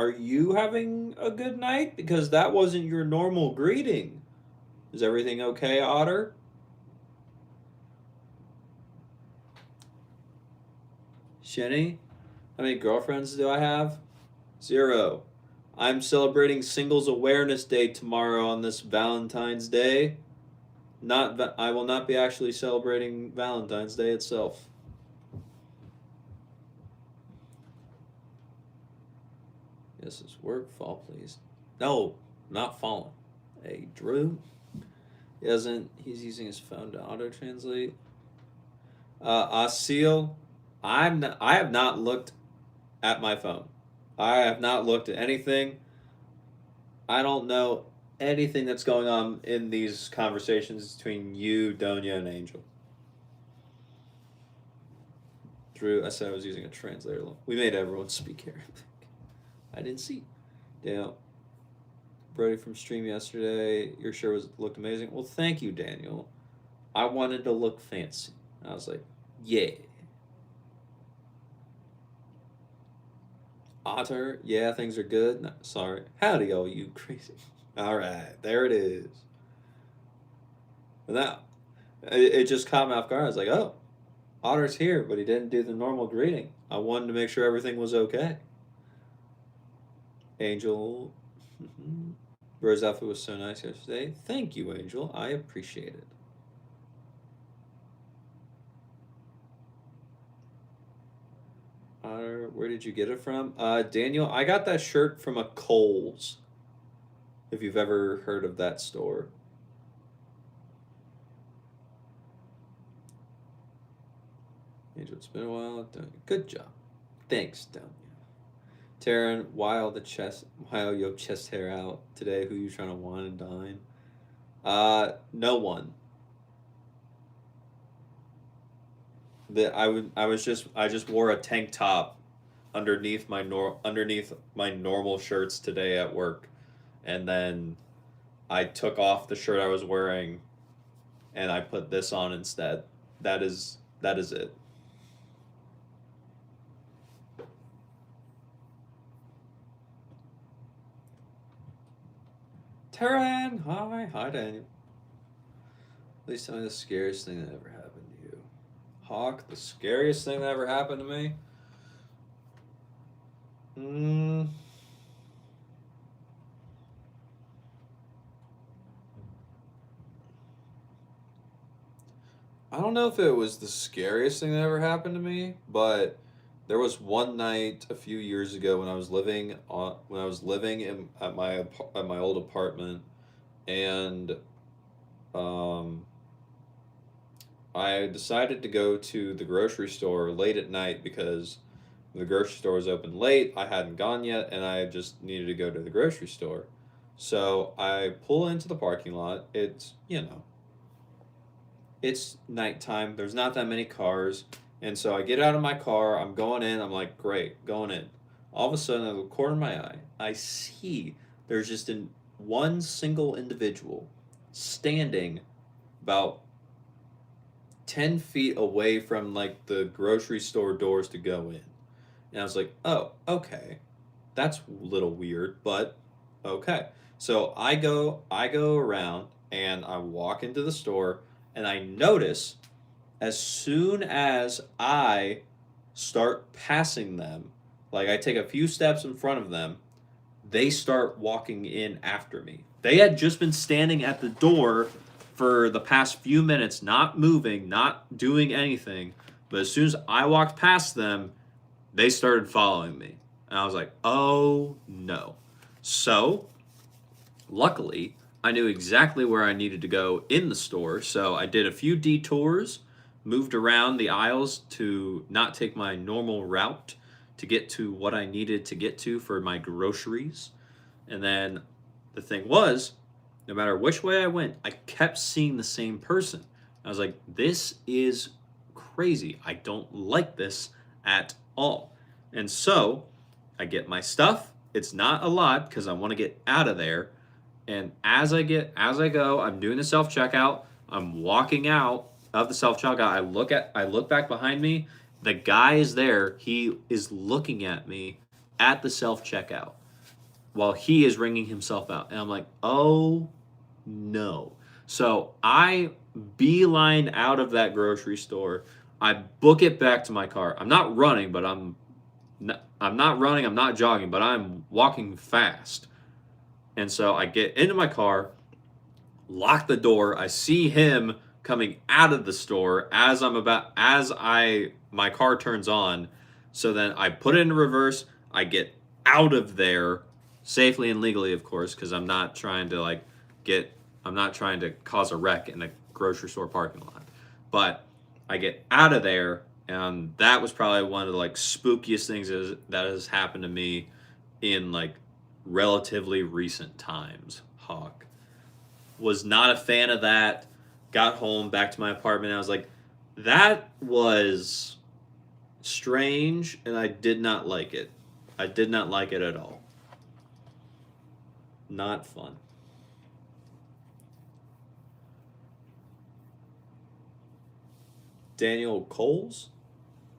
a good night? Because that wasn't your normal greeting. Is everything okay, Otter? Shenny, how many girlfriends do I have? 0. I'm celebrating Singles Awareness Day tomorrow on this Valentine's Day. I will not be actually celebrating Valentine's Day itself. Yes, it's work. Fall, please. No, not falling. Hey, Drew. He's using his phone to auto translate. Asil, I have not looked at my phone. I have not looked at anything. I don't know anything that's going on in these conversations between you, Donia, and Angel. Drew, I said I was using a translator. We made everyone speak here. I didn't see. Daniel, Brody from stream yesterday. Your shirt looked amazing. Well, thank you, Daniel. I wanted to look fancy. I was like, yeah. Otter, yeah, things are good. No, sorry. Howdy, all you crazy. All right, there it is. And that it just caught me off guard. I was like, oh, Otter's here, but he didn't do the normal greeting. I wanted to make sure everything was okay. Angel, Bird's outfit was so nice yesterday. Thank you, Angel. I appreciate it. Where did you get it from? Daniel, I got that shirt from a Kohl's. If you've ever heard of that store. Angel, it's been a while. Good job. Thanks, Donia. Taryn, while your chest hair out today, who you trying to wine and dine? No one. that I just wore a tank top underneath my normal shirts today at work, and then I took off the shirt I was wearing and I put this on instead. That is it. Taryn, hi Daniel. Please tell me the scariest thing that ever happened to you. Hawk, the scariest thing that ever happened to me? Hmm. I don't know if it was the scariest thing that ever happened to me, but there was one night a few years ago when I was living at my old apartment, and um, I decided to go to the grocery store late at night because the grocery store was open late. I hadn't gone yet, and I just needed to go to the grocery store. So I pull into the parking lot. It's nighttime. There's not that many cars. And so I get out of my car. I'm going in. I'm like, great, going in. All of a sudden, out of the corner of my eye, I see there's just one single individual standing about 10 feet away from like the grocery store doors to go in. And I was like, oh, okay. That's a little weird, but okay. So I go around and I walk into the store and I notice as soon as I start passing them, like I take a few steps in front of them, they start walking in after me. They had just been standing at the door for the past few minutes, not moving, not doing anything. But as soon as I walked past them, they started following me. And I was like, oh no. So, luckily, I knew exactly where I needed to go in the store. So I did a few detours, moved around the aisles to not take my normal route to get to what I needed to get to for my groceries. And then the thing was, no matter which way I went, I kept seeing the same person. I was like, this is crazy. I don't like this at all. And so I get my stuff. It's not a lot because I want to get out of there. And as I go, I'm doing the self checkout. I'm walking out of the self checkout. I look back behind me. The guy is there. He is looking at me at the self checkout while he is ringing himself out. And I'm like, oh no. So I beeline out of that grocery store. I book it back to my car. I'm not running, but I'm not running, I'm not jogging, but I'm walking fast. And so I get into my car, lock the door. I see him coming out of the store as my car turns on. So then I put it in reverse. I get out of there safely and legally, of course, because I'm not trying to cause a wreck in a grocery store parking lot. But I get out of there, and that was probably one of the like spookiest things that has happened to me in like relatively recent times. Hawk was not a fan of that. Got home back to my apartment. I was like, that was strange, and I did not like it. I did not like it at all. Not fun. Daniel Coles?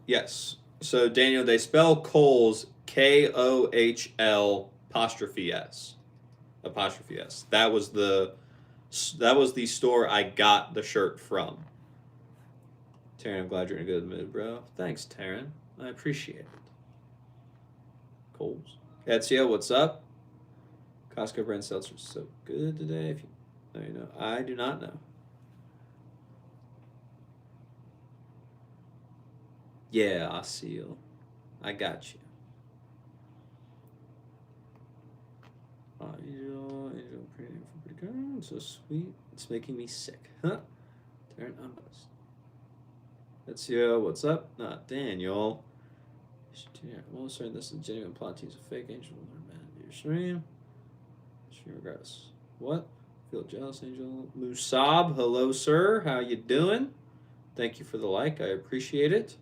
Yes. So Daniel, they spell Coles Kohl apostrophe S. Apostrophe S. That was the store I got the shirt from. Taryn, I'm glad you're in a good mood, bro. Thanks, Taryn. I appreciate it. Coles. Ezio, what's up? Costco brand seltzer is so good today. If you know, you know. I do not know. Yeah, I see you. I got you. Angel, pretty name for pretty girl. So sweet. It's making me sick. Huh? Turn on us. Let's see what's up. Not Daniel. Well, certain this is genuine plot tease a fake angel. Man, your stream. Stream regrets. What? Feel jealous, Angel. Musab, hello, sir. How you doing? Thank you for the like. I appreciate it.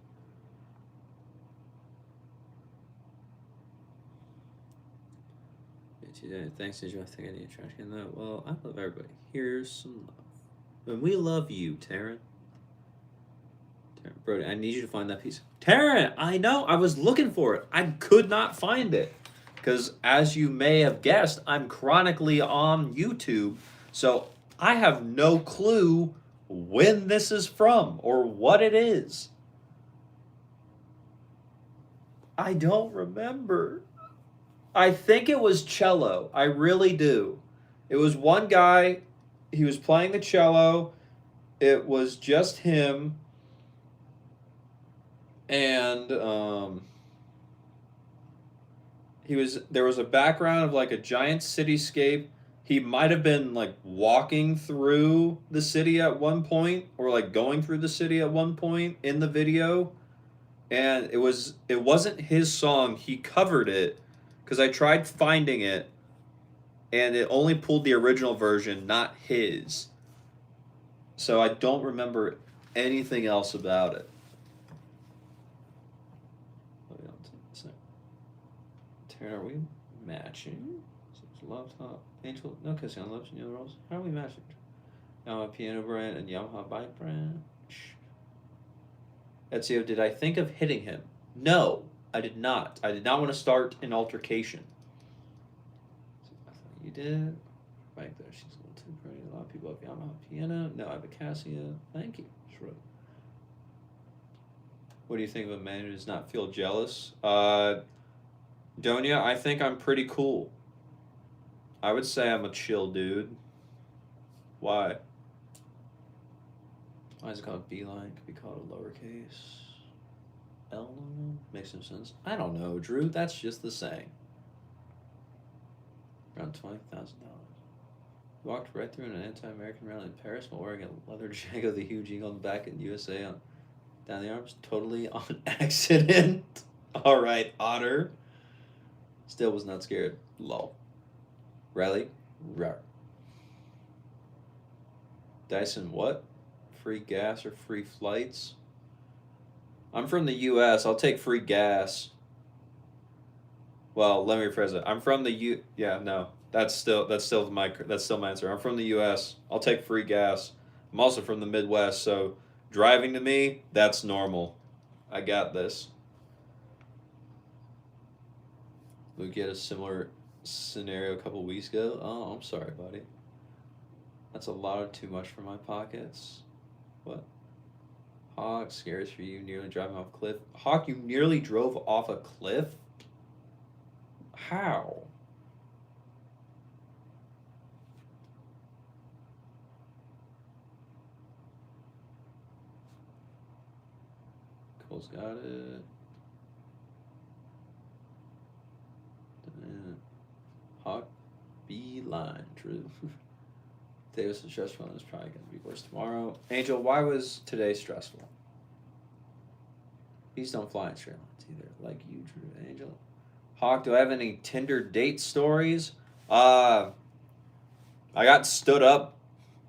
Thanks, did you think I need a trash can though? Well, I love everybody. Here's some love. And we love you, Taryn. Brody, I need you to find that piece. Taryn, I know. I was looking for it. I could not find it. Because as you may have guessed, I'm chronically on YouTube. So I have no clue when this is from or what it is. I don't remember. I think it was cello. I really do. It was one guy. He was playing the cello. It was just him. And there was a background of like a giant cityscape. He might have been like walking through the city at one point or like going through the city at one point in the video. And it wasn't his song. He covered it because I tried finding it and it only pulled the original version, not his. So I don't remember anything else about it. Taryn, are we matching? Laptop, Angel, no kissing on lips and yellow rolls. How are we matching? Yamaha piano brand and Yamaha bike brand. Ezio, did I think of hitting him? No, I did not. I did not want to start an altercation. I thought you did. Right there, she's a little too pretty. A lot of people have Yamaha piano. No, I have a Cassia. Thank you. Shrug. What do you think of a man who does not feel jealous? Donia, I think I'm pretty cool. I would say I'm a chill dude. Why? Why is it called beeline? Could be called a lowercase. L? Makes no sense. I don't know, Drew. That's just the saying. Around $20,000. Walked right through an anti-American rally in Paris while wearing a leather jacket with a huge eagle on the back in USA on down the arms. Totally on accident. All right, Otter. Still was not scared. Lol. Rally. Rar. Dyson, what? Free gas or free flights? I'm from the U.S. I'll take free gas. Well, let me rephrase it. I'm from the Yeah, no, that's still my answer. I'm from the U.S. I'll take free gas. I'm also from the Midwest, so driving to me, that's normal. I got this. Luke had a similar scenario a couple weeks ago. Oh, I'm sorry, buddy. That's a lot of too much for my pockets. What? Hawk, scares for you, nearly driving off a cliff. Hawk, you nearly drove off a cliff? How? Cole's got it. Hawk, beeline, true. Davis and stressful is probably going to be worse tomorrow. Angel, why was today stressful? Please don't fly in straight lines either, like you, Drew. Angel. Hawk, do I have any Tinder date stories? I got stood up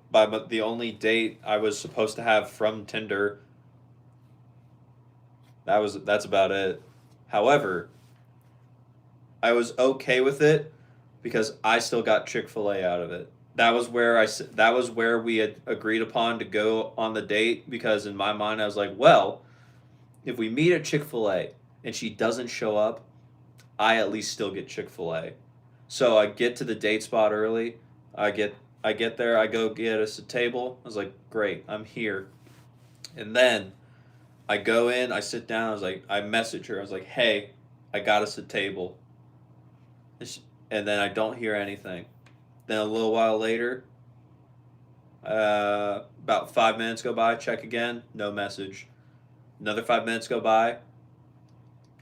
by the only date I was supposed to have from Tinder. That's about it. However, I was okay with it because I still got Chick-fil-A out of it. That was where we had agreed upon to go on the date because in my mind I was like, well, if we meet at Chick-fil-A and she doesn't show up, I at least still get Chick-fil-A. So I get to the date spot early. I get there, I go get us a table. I was like, great, I'm here. And then I go in, I sit down, I message her. I was like, hey, I got us a table. And then I don't hear anything. Then a little while later, about 5 minutes go by, check again, no message. Another 5 minutes go by,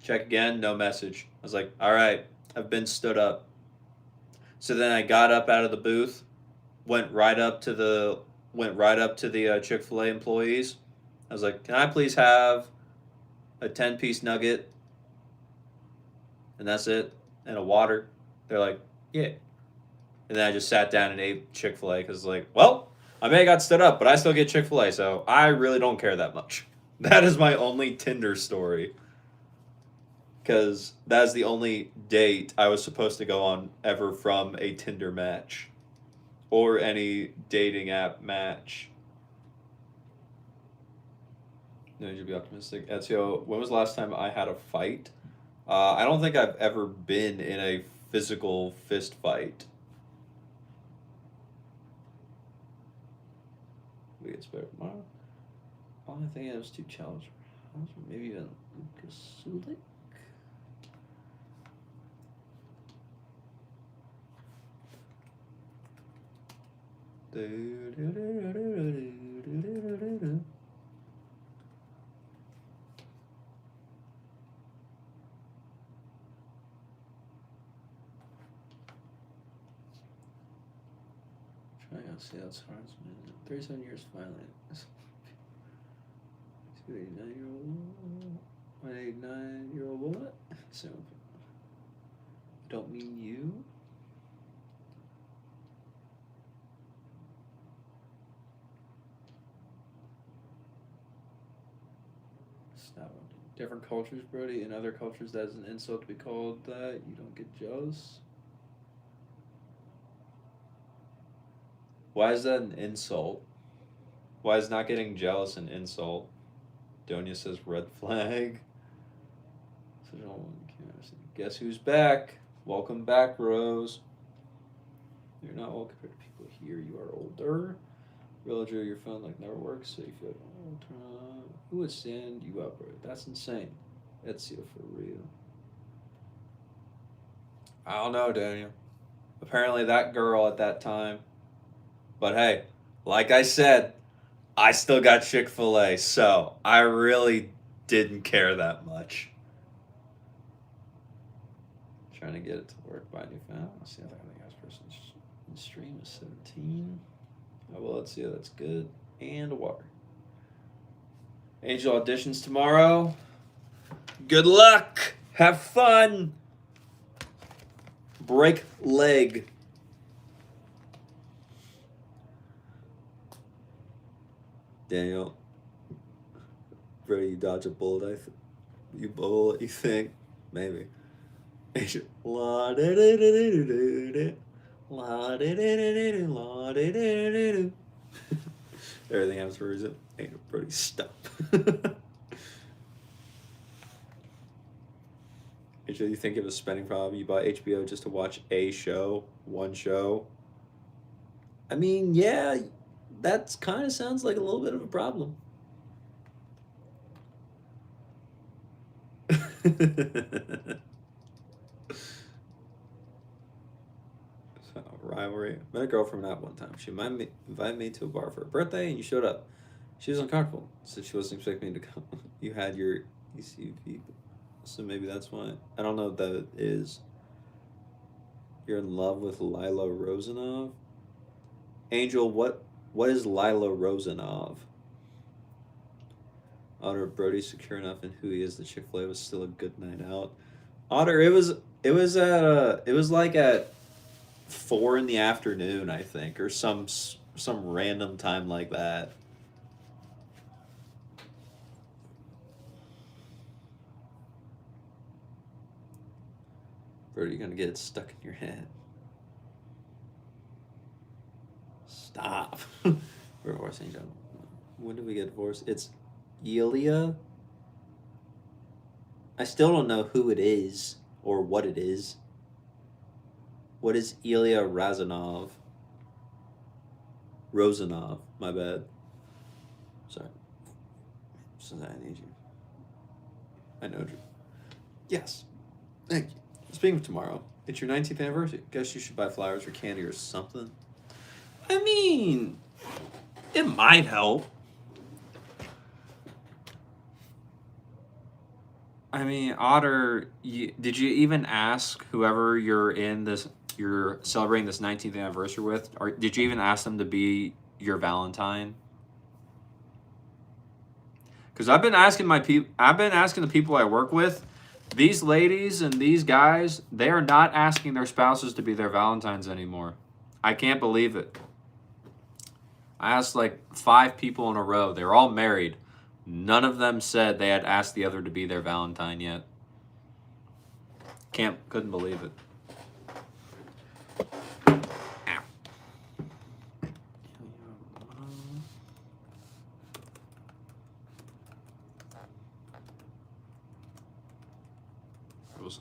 check again, no message. I was like, all right, I've been stood up. So then I got up out of the booth, went right up to the Chick-fil-A employees. I was like, can I please have a 10-piece nugget? And that's it, and a water. They're like, yeah. And then I just sat down and ate Chick-fil-A because, like, well, I may have got stood up, but I still get Chick-fil-A, so I really don't care that much. That is my only Tinder story. Because that's the only date I was supposed to go on ever from a Tinder match. Or any dating app match. No, you should be optimistic. Ezio, when was the last time I had a fight? I don't think I've ever been in a physical fist fight. We get better tomorrow. Only thing I was too challenging. Maybe even Lucas Sulik. Trying to see how it's hard. 37 years finally. 89-year-old. 189-year-old what? So, don't mean you. Stop. Different cultures, Brody. In other cultures, that is an insult to be called that. You don't get jealous. Why is that an insult? Why is not getting jealous an insult? Donia says red flag. Guess who's back? Welcome back, Rose. You're not old compared to people here. You are older. Villager, your phone like never works, so you feel like, oh, turn on. Who would stand you up, bro? That's insane. Ezio for real. I don't know, Daniel. Apparently that girl at that time. But hey, like I said, I still got Chick-fil-A, so I really didn't care that much. Trying to get it to work by new fan. Let's see if I can think this person in stream is 17. Oh, well, let's see. That's good. And water. Angel auditions tomorrow. Good luck. Have fun. Break leg. Daniel. Bro, you dodge a bullet, you bullet, you think? Maybe. Angel. Everything happens for a reason. Angel, Brody, stop. Angel, you think of a spending problem? You bought HBO just to watch a show, one show? I mean, yeah, that kind of sounds like a little bit of a problem. Rivalry. Met a girl from that one time. She invited me to a bar for her birthday, and you showed up. She was uncomfortable, so she wasn't expecting me to come. You had your ECV, so maybe that's why. I don't know what that is. You're in love with Lila Rosanov? Angel, what is Lila Rosanov? Otter, Brody's secure enough in who he is. The Chick-fil-A was still a good night out. Otter, it was like at 4 in the afternoon, I think, or some random time like that. Brody, you're gonna get it stuck in your head. Stop. We're divorcing John. When did we get divorced? It's Ilya. I still don't know who it is or what it is. What is Ilya Razanov? Rosanov, my bad. Sorry. So I need you. I know Drew. Yes. Thank you. Speaking of tomorrow, it's your 19th anniversary. Guess you should buy flowers or candy or something. I mean, it might help. I mean, Otter, did you even ask whoever you're celebrating this 19th anniversary with, or did you even ask them to be your Valentine? Because I've been asking the people I work with, these ladies and these guys, they are not asking their spouses to be their Valentines anymore. I can't believe it. I asked like 5 people in a row. They were all married. None of them said they had asked the other to be their Valentine yet. Couldn't believe it. Ow. It was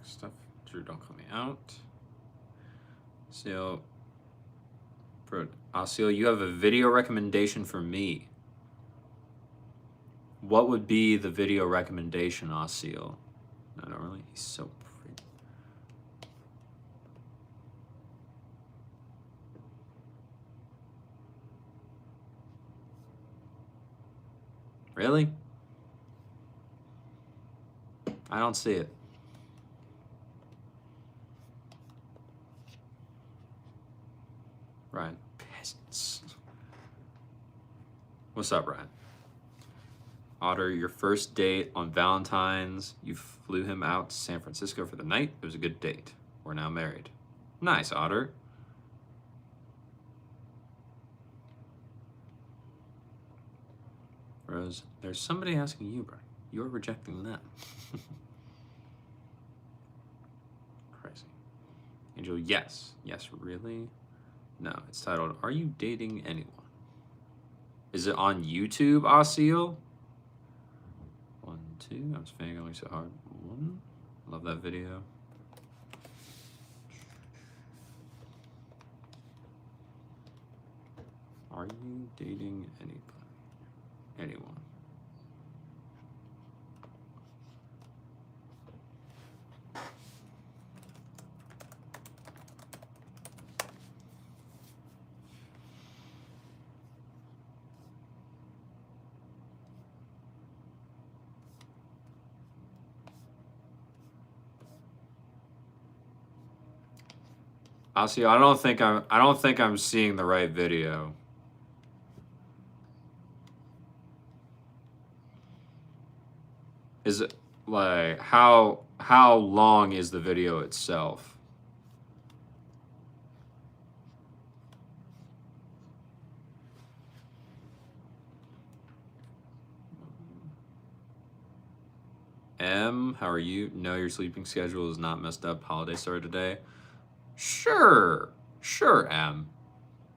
stuff. Drew, don't call me out. So, Osceola, you have a video recommendation for me. What would be the video recommendation, Osceola? I don't really. He's so pretty. Really? I don't see it. Ryan. Peasants. What's up, Ryan? Otter, your first date on Valentine's, you flew him out to San Francisco for the night. It was a good date. We're now married. Nice, Otter. Rose, there's somebody asking you, bro. You're rejecting them. Crazy. Angel, yes. Yes, really? No, it's titled, Are You Dating Anyone? Is it on YouTube, Osceola? 1, 2. I was fangirling so hard. 1. Love that video. Are you dating anybody? Anyone? Osceola, I don't think I'm seeing the right video. Is it like how long is the video itself? M, how are you? No, your sleeping schedule is not messed up. Holiday started today. Sure, M.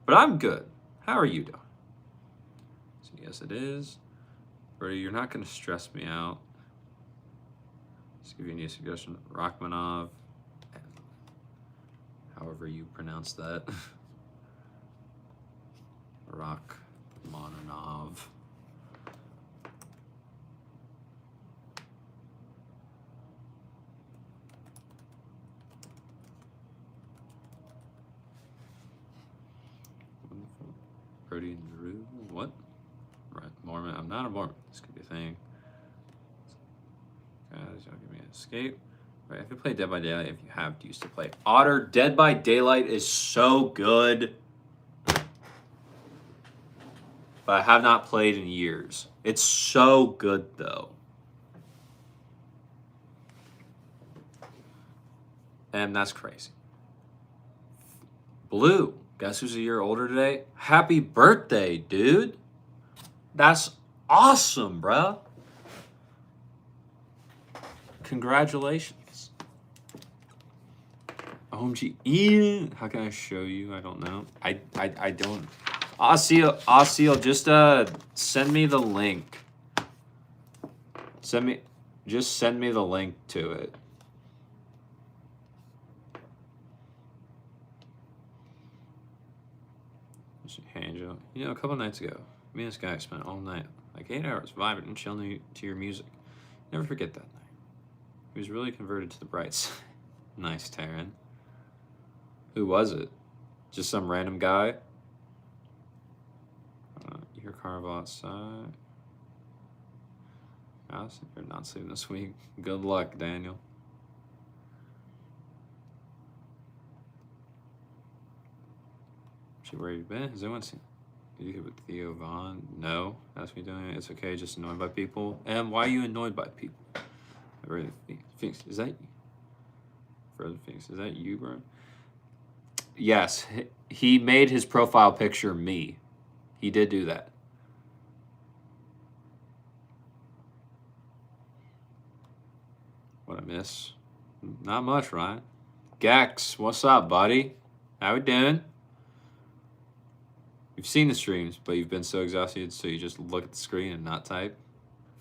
But I'm good. How are you doing? So yes, it is. Brody, you're not gonna stress me out. Let's give you a new suggestion. Rachmanov. However you pronounce that. Rachmanov. Brody and Drew. What? Right, Mormon. I'm not a Mormon. This could be a thing. Guys, y'all give me an escape. Right, if you play Dead by Daylight, if you have used to play Otter, Dead by Daylight is so good. But I have not played in years. It's so good though. And that's crazy. Blue, guess who's a year older today? Happy birthday, dude. That's awesome, bruh. Congratulations. OMG, Ian. How can I show you? I don't know. I don't. Osceola, just send me the link. Send me the link to it. Hey, Angel. You know, a couple nights ago, me and this guy spent all night, like 8 hours, vibing and chilling to your music. Never forget that night. He was really converted to the bright side. Nice, Taryn. Who was it? Just some random guy? Your carnival outside. House, you're not sleeping this week. Good luck, Daniel. Where have you been? Has anyone seen you with Theo Vaughn? No. That's me doing it. It's okay. Just annoyed by people. And why are you annoyed by people? Phoenix, is that Further Phoenix? Is that you, bro? Yes. He made his profile picture me. He did do that. What I miss? Not much, Ryan. Gex, what's up, buddy? How we doing? You've seen the streams, but you've been so exhausted, so you just look at the screen and not type.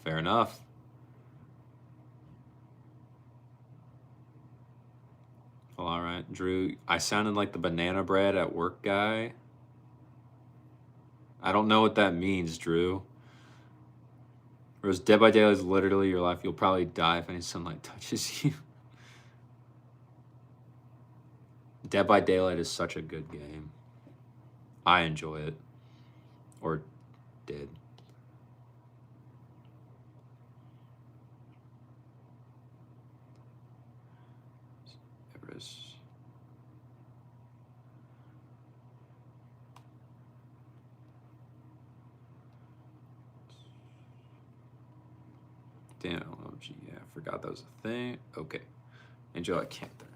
Fair enough. Well, all right, Drew. I sounded like the banana bread at work guy. I don't know what that means, Drew. Whereas Dead by Daylight is literally your life. You'll probably die if any sunlight touches you. Dead by Daylight is such a good game. I enjoy it. Or did. Everest. Damn, OMG. Yeah, I forgot that was a thing. Okay. Enjoy Camp there.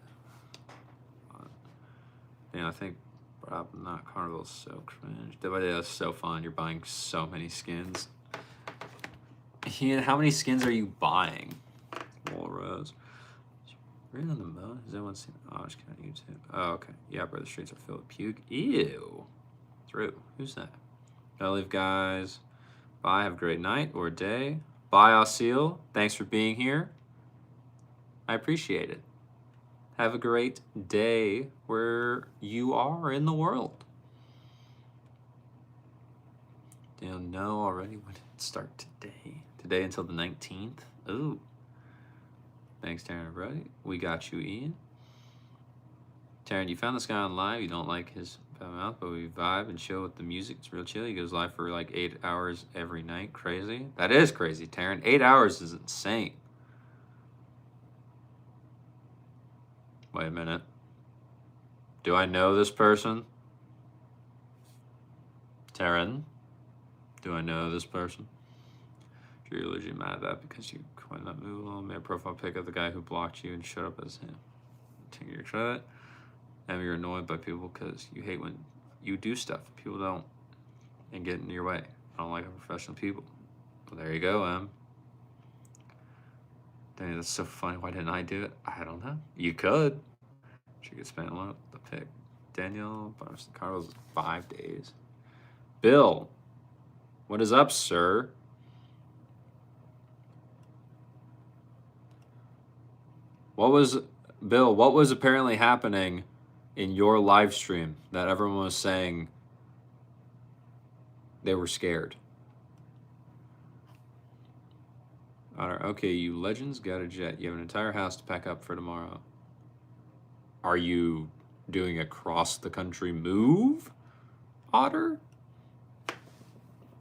Yeah, I think probably not Carnival's so cringe. Dead by Daylight is so fun. You're buying so many skins. Ian, how many skins are you buying? Wall Rose. Right on the moon? Has anyone seen? Oh, I was counting you too. Oh, okay. Yeah, bro, the streets are filled with puke. Ew. Through. Who's that? Gotta leave, guys. Bye. Have a great night or day. Bye, Osil. Thanks for being here. I appreciate it. Have a great day where you are in the world. Don't know already. When did it start today? Today until the 19th? Ooh. Thanks, Taryn. Right? We got you, Ian. Taryn, you found this guy on live. You don't like his mouth, but we vibe and chill with the music. It's real chill. He goes live for like 8 hours every night. Crazy. That is crazy, Taryn. 8 hours is insane. Wait a minute. Do I know this person? Taryn? Do I know this person? You're legit mad at that because you coined that move alone. Made a profile pic of the guy who blocked you and showed up as him. Take your credit. And you're annoyed by people because you hate when you do stuff. People don't and get in your way. I don't like professional people. Well, there you go, Em. Dang, that's so funny. Why didn't I do it? I don't know. You could. She could spend the pick. Daniel, Carlos is 5 days. Bill, what is up, sir? Bill, what was apparently happening in your live stream that everyone was saying they were scared? Okay, you legends got a jet. You have an entire house to pack up for tomorrow. Are you doing a cross-the-country move, Otter?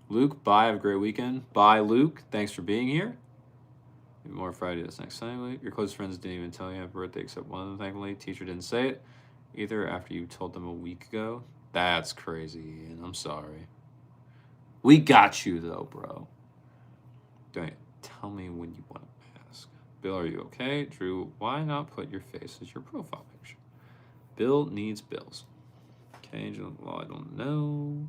Luke, bye. Have a great weekend. Bye, Luke. Thanks for being here. Maybe more Friday this next Sunday. Your close friends didn't even tell you happy birthday except one of them, thankfully. Teacher didn't say it either after you told them a week ago. That's crazy, and I'm sorry. We got you, though, bro. Don't tell me when you want to ask. Bill, are you okay? Drew, why not put your face as your profile picture? Bill needs bills. Okay, Angel, well, I don't know.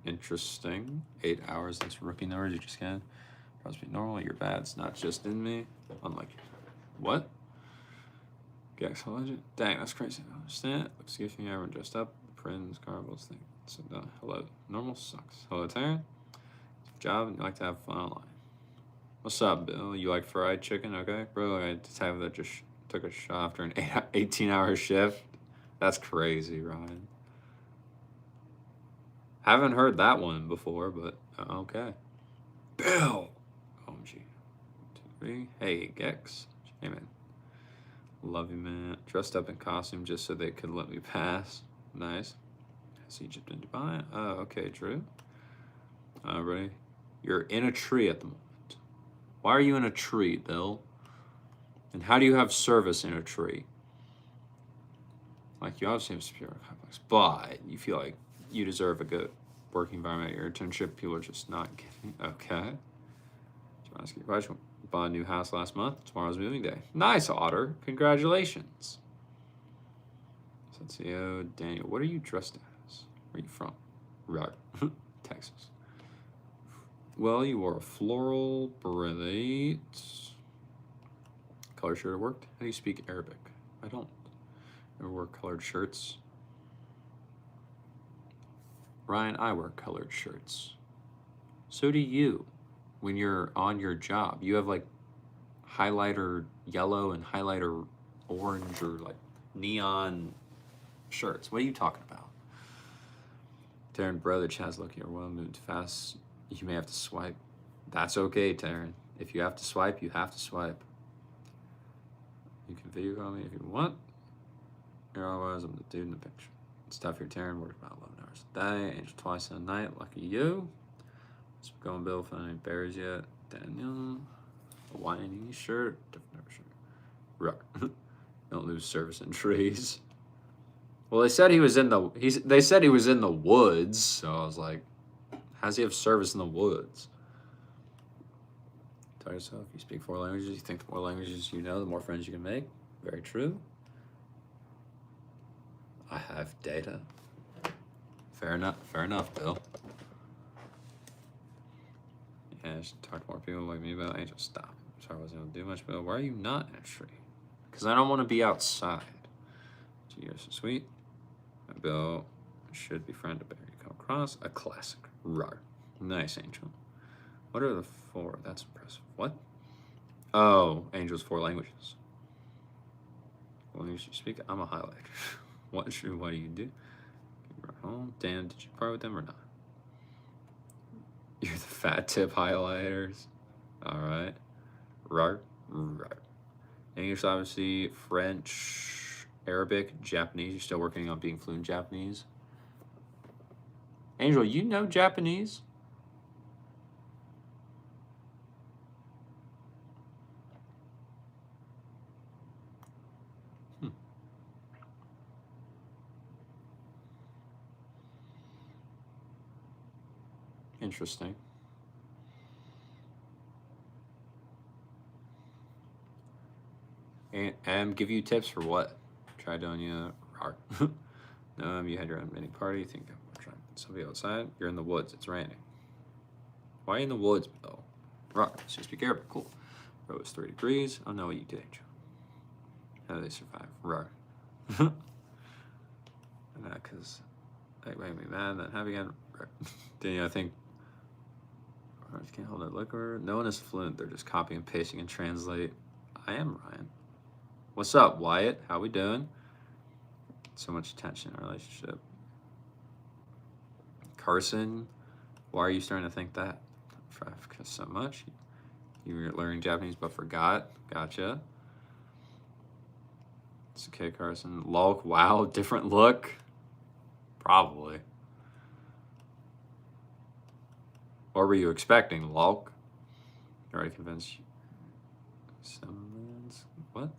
Interesting. 8 hours, that's rookie numbers. You just can. Must be normal. You're bad. It's not just in me. Unlike what? Gex legend. Dang, that's crazy. I don't understand. Excuse me, everyone dressed up. Prince, Carville's thing. So, hello. Normal sucks. Hello, Taryn. Job and you like to have fun online. What's up, Bill? You like fried chicken? Okay, bro. I just have that just took a shot after an 18-hour shift. That's crazy, Ryan. Haven't heard that one before, but okay. Bill! OMG. 2, 3. Hey, Gex. Hey, man. Love you, man. Dressed up in costume just so they could let me pass. Nice. Has Egypt in Dubai? Okay, Drew. Ready? You're in a tree at the moment. Why are you in a tree, Bill? And how do you have service in a tree? Like, you obviously have superior complex, but you feel like you deserve a good working environment at your internship. People are just not giving. Okay. So ask you a question. Bought a new house last month. Tomorrow's moving day. Nice, Otter. Congratulations. Sensio, Daniel, what are you dressed as? Where are you from? Right. Texas. Well, you wore a floral beret. Color shirt worked. How do you speak Arabic? I don't. Never wear colored shirts. Ryan, I wear colored shirts. So do you. When you're on your job, you have like highlighter yellow and highlighter orange or like neon shirts. What are you talking about? Taryn, brother, Chaz, look, you're well moved fast. You may have to swipe. That's okay, Taryn. If you have to swipe, you have to swipe. You can video call me if you want. Here I was, I'm the dude in the picture. It's tough here, Taryn. Work about 11 hours a day. Angel twice a night. Lucky you. Let's go on Bill. Finding any berries yet? Daniel. Hawaiian shirt. Different shirt. Right. Don't lose service in trees. Well, they said he was in the. They said he was in the woods. So I was like, how does he have service in the woods? Tell yourself, you speak 4 languages. You think the more languages you know, the more friends you can make. Very true. I have data. Fair enough. Fair enough, Bill. Yeah, I should talk to more people like me about Angel. Stop. Sorry, I wasn't able to do much, Bill. Why are you not in a tree? Because I don't want to be outside. Gee, you're so sweet. Bill should be friend to bear you come across. A classic. Rar. Nice, Angel. What are the 4? That's impressive. What? Oh, Angel's 4 languages. What language you speak? I'm a highlighter. What do you do? You're home. Dan, did you part with them or not? You're the fat tip highlighters. All right. Rar. English, obviously. French, Arabic, Japanese. You're still working on being fluent in Japanese. Angel, you know Japanese? Interesting. And give you tips for what? Try doing you. No, you had your own mini party. Think I'm trying somebody outside. You're in the woods. It's raining. Why are you in the woods, Bill? Rock. So you speak Arabic. Cool. Row is 3 degrees. I know what you did, Angel. How do they survive? Rock. Because they make me mad. Then happy again. Daniel, I think. Can't hold that liquor. No one is fluent. They're just copy and pasting and translate. I am Ryan. What's up, Wyatt? How we doing? So much tension in our relationship. Carson, why are you starting to think that? Because so much. You were learning Japanese but forgot. Gotcha. It's okay, Carson. Lulk, wow, different look. Probably. What were you expecting, Lulk? Already convinced you. Somalians? What?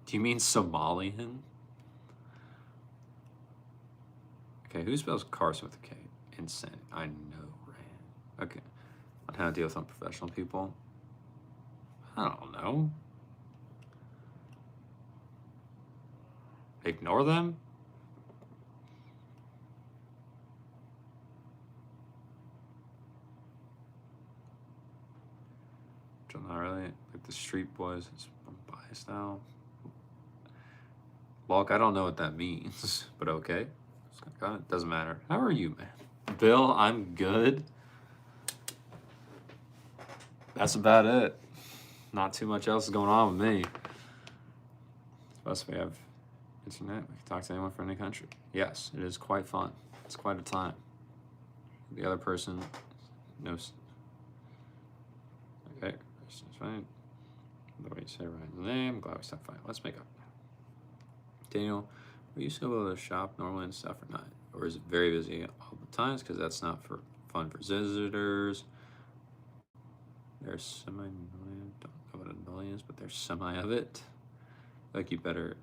Do you mean Somalian? Okay, who spells Carson with a K? Insane. I know, Rand. Okay. On how to deal with unprofessional people? I don't know. Ignore them? Not really. Like the street boys. It's biased now. Lulk, I don't know what that means, but okay. It doesn't matter. How are you, man? Bill, I'm good. That's about it. Not too much else is going on with me. Plus, we have internet. We can talk to anyone from any country. Yes, it is quite fun. It's quite a time. The other person knows. Okay, it's fine. The way you say Ryan's name. I'm glad we stopped fine. Let's make up. Daniel, are you still able to shop normally and stuff or not? Or is it very busy all the times? Because that's not for fun for visitors. There's semi-million. Don't know what Miscellaneous, but there's semi of it. Like you better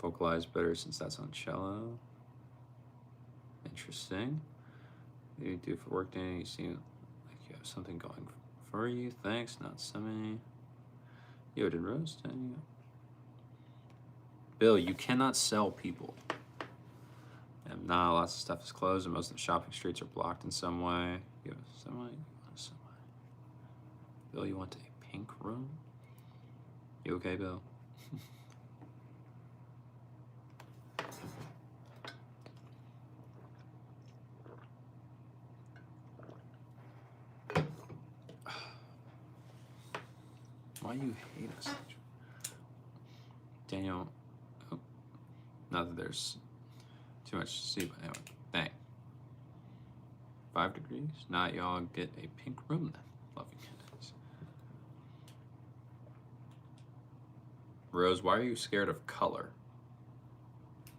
vocalize better since that's on cello. Interesting. What do you do for work, Danny? You seem like you have something going for you. Thanks, not semi. Yo, did Rose? Danny? Bill, you cannot sell people. And nah, lots of stuff is closed, and most of the shopping streets are blocked in some way. You have a semi? You want a semi? Bill, you want a pink room? You okay, Bill? Why do you hate us? Daniel, oh, not that there's too much to see, but anyway, dang. 5 degrees? Not y'all get a pink room then. Love you kittens. Rose, why are you scared of color?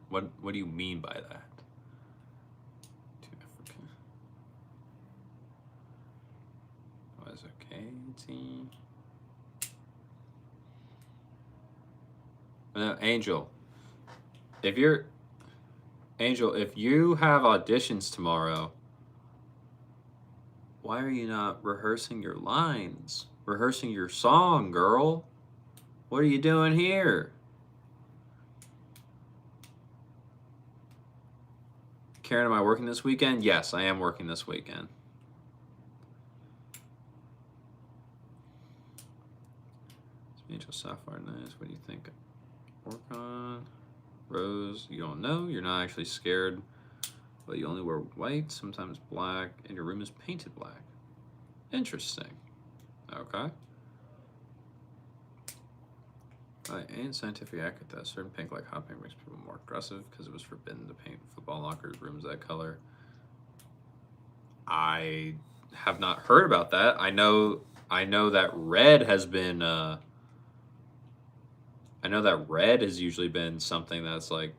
What do you mean by that? Too African. Was okay, team. Angel, if you have auditions tomorrow, why are you not rehearsing your lines? Rehearsing your song, girl? What are you doing here? Karen, am I working this weekend? Yes, I am working this weekend. Angel Sapphire, nice. What do you think? Work on. Rose, you don't know. You're not actually scared, but you only wear white, sometimes black, and your room is painted black. Interesting. Okay. And scientific accurate that certain pink, like hot pink, makes people more aggressive because it was forbidden to paint football lockers, rooms that color. I have not heard about that. I know that red has been. I know that red has usually been something that's like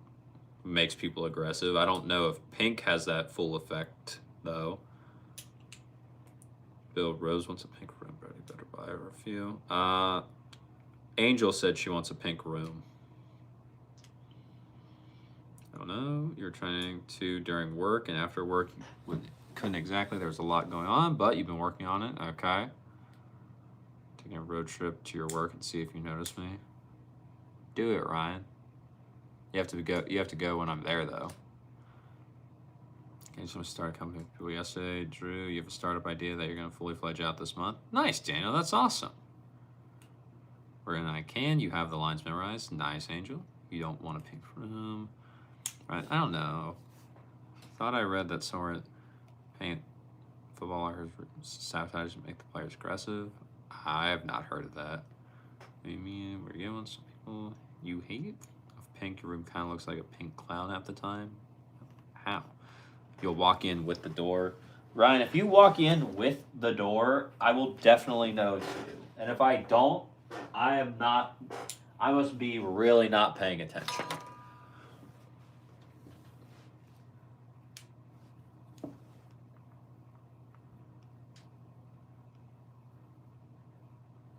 makes people aggressive. I don't know if pink has that full effect though. Bill, Rose wants a pink room, but you better buy her a few. Angel said she wants a pink room. I don't know. You're trying to during work and after work. You couldn't exactly. There's a lot going on, but you've been working on it. Okay. Taking a road trip to your work and see if you notice me. Do it, Ryan. You have to go when I'm there, though. Okay, so I'm start a company with people yesterday. Drew, you have a startup idea that you're going to fully fledge out this month. Nice, Daniel. That's awesome. We're in I can. You have the lines memorized. Nice, Angel. You don't want a pink room. Right? I don't know. Thought I read that somewhere paint footballers sabotage to make the players aggressive. I have not heard of that. What do you mean? We're giving some people you hate? Of pink, your room kind of looks like a pink clown half the time. How? You'll walk in with the door. Ryan, if you walk in with the door, I will definitely notice you. And if I don't, I must be really not paying attention.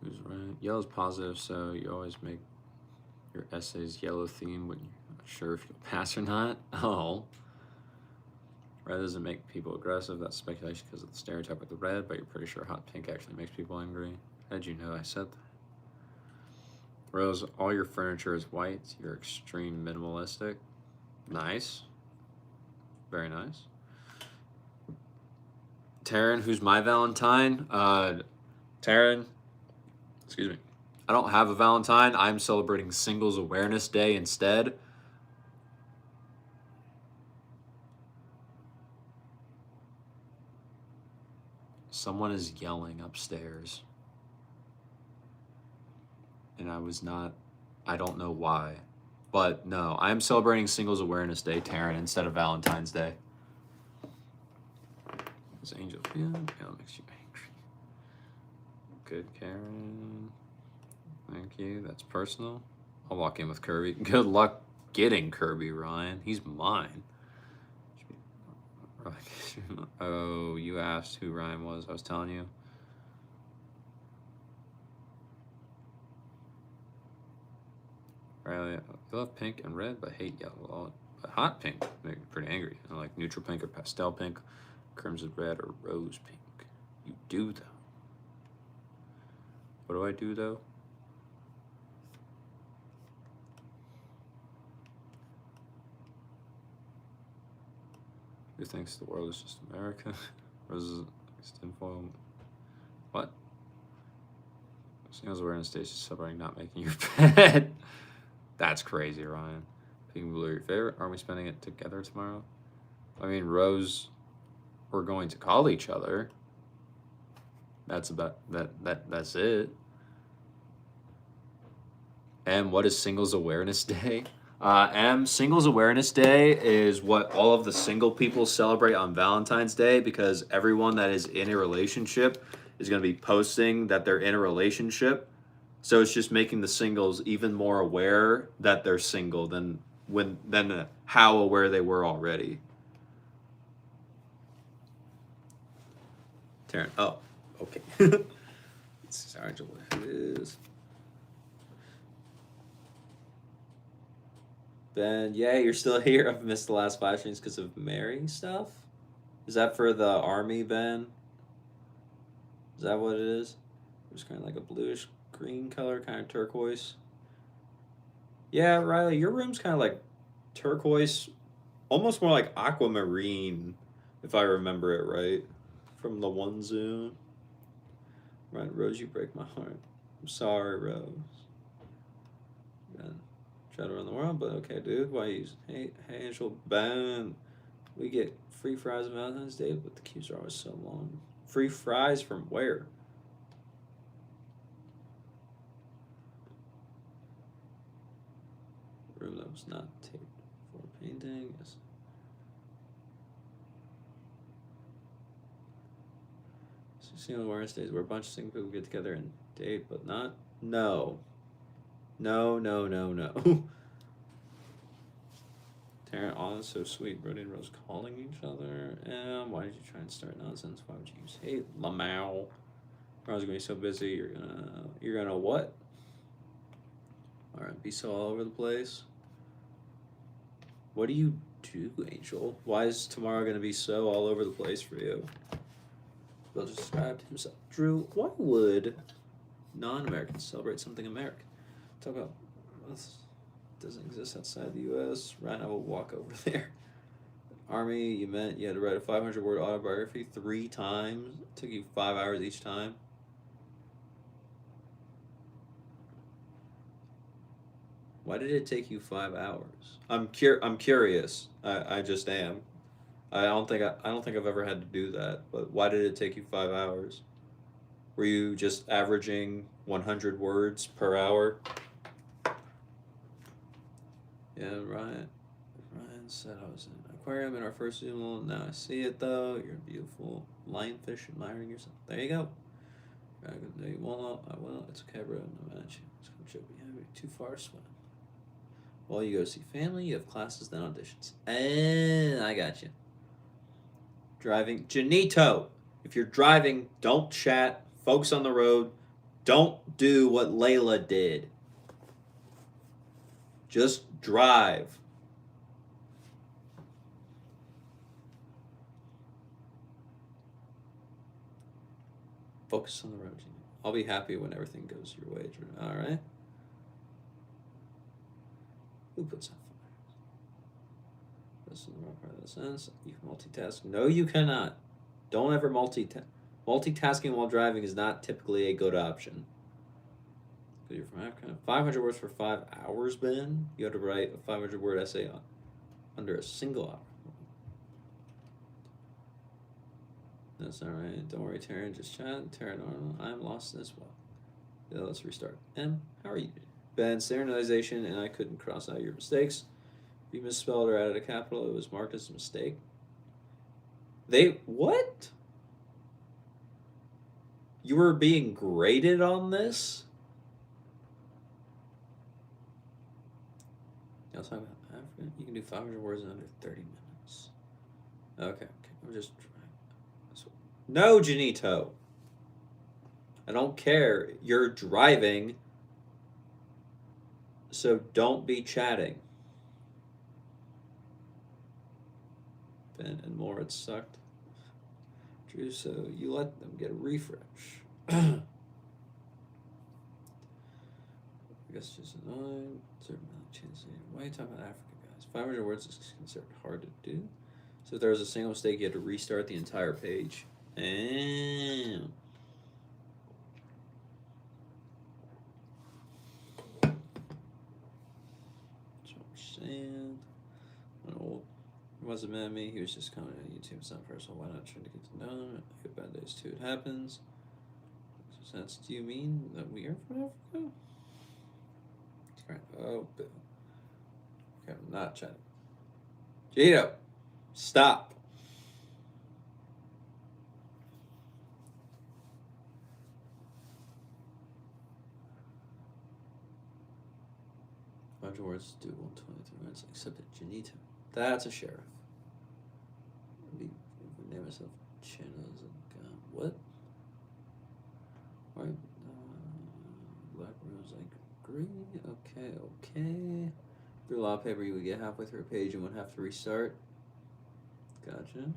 Who's right? Yellow's positive, so you always make your essays yellow theme when you're not sure if you'll pass or not. Oh. Red doesn't make people aggressive. That's speculation because of the stereotype with the red, but you're pretty sure hot pink actually makes people angry. How did you know I said that? Rose, all your furniture is white. You're extreme minimalistic. Nice. Very nice. Taryn, who's my Valentine? Taryn, excuse me. I don't have a Valentine. I'm celebrating Singles Awareness Day instead. Someone is yelling upstairs. And I don't know why. But no, I'm celebrating Singles Awareness Day, Taryn, instead of Valentine's Day. This Angel, yeah, makes you angry. Good, Karen. Thank you. That's personal. I'll walk in with Kirby. Good luck getting Kirby, Ryan. He's mine. Oh, you asked who Ryan was. I was telling you. Riley, I love pink and red, but hate yellow. But hot pink make me pretty angry. I like neutral pink or pastel pink, crimson red or rose pink. You do though. What do I do though? Who thinks the world is just America? Roses tinfoil. What? Singles awareness day is celebrating not making your bed. That's crazy, Ryan. Pink and blue are your favorite. Aren't we spending it together tomorrow? I mean, Rose, we're going to call each other. That's about that's it. And what is Singles Awareness Day? Singles Awareness Day is what all of the single people celebrate on Valentine's Day because everyone that is in a relationship is going to be posting that they're in a relationship. So it's just making the singles even more aware that they're single than how aware they were already. Taryn, oh, okay. Sorry, who it is. Ben, yeah, you're still here. I've missed the last 5 streams because of marrying stuff. Is that for the army, Ben? Is that what it is? It's kind of like a bluish green color, kind of turquoise. Yeah, Riley, your room's kind of like turquoise, almost more like aquamarine, if I remember it right, from the one Zoom. Right, Rose, you break my heart. I'm sorry, Rose. Ben. Try to run the world, but okay, dude. Why you? Hey, Angel, Ben. We get free fries on Valentine's Day, but the queues are always so long. Free fries from where? Room that was not taped for painting. Yes. So single awareness days where a bunch of single people get together and date, but not. No. No. Taryn, oh, that's so sweet. Brody and Rose calling each other. Why did you try and start nonsense? Why would you use hate? Lamau. Rose gonna be so busy. You're gonna what? All right, be so all over the place. What do you do, Angel? Why is tomorrow gonna be so all over the place for you? Bill described himself. Drew, why would non-Americans celebrate something American? Talk about this doesn't exist outside the U.S. Right now, we'll walk over there. Army, you meant you had to write a 500-word autobiography 3 times. It took you 5 hours each time. Why did it take you 5 hours? I'm curious. I just am. I don't think I've ever had to do that. But why did it take you 5 hours? Were you just averaging 100 words per hour? Yeah, Ryan said I was in an aquarium in our first Zoom. Now I see it though. You're beautiful. Lionfish admiring yourself. There you go. No, you won't. I will. It's okay, bro. No match. It's gonna be too far to swim. Well, you go see family. You have classes, then auditions. And I got you. Driving, Janito. If you're driving, don't chat. Focus on the road. Don't do what Layla did. Just drive. Focus on the road. I'll be happy when everything goes your way, Drew. All right. Who puts out fires? This is the wrong part of the sentence. You can multitask. No, you cannot. Don't ever multitask. Multitasking while driving is not typically a good option. You're from Africa. 500 words for 5 hours, Ben. You have to write a 500-word essay under a single hour. That's not right. Don't worry, Taryn. Just chat. Taryn, I'm lost as well. Yeah, let's restart. M, how are you? Ben, standardization, and I couldn't cross out your mistakes. If you misspelled or added a capital, it was marked as a mistake. What? You were being graded on this? I was talking about Africa. You can do 500 words in under 30 minutes. Okay. I'm just trying. No, Janito. I don't care. You're driving. So don't be chatting. Ben and more, it sucked. Drew, so you let them get a refresh. I guess just a 9. Certain amount of chance. Why are you talking about Africa, guys? 500 words is considered hard to do. So if there was a single mistake, you had to restart the entire page. And sand. An old wasn't mad at me. He was just commenting on YouTube. It's not personal. Why not try to get to know him? I have bad days too. It happens. So sense. Do you mean that we are from Africa? Right. Oh, Bill. Okay, I'm not chatting. Gito, stop. Bunch of words do 123 minutes, except at Janito. That's a sheriff. Name myself Channels and what? Right. Black rose like green. Okay. Through a lot of paper, you would get halfway through a page and would have to restart. Gotcha.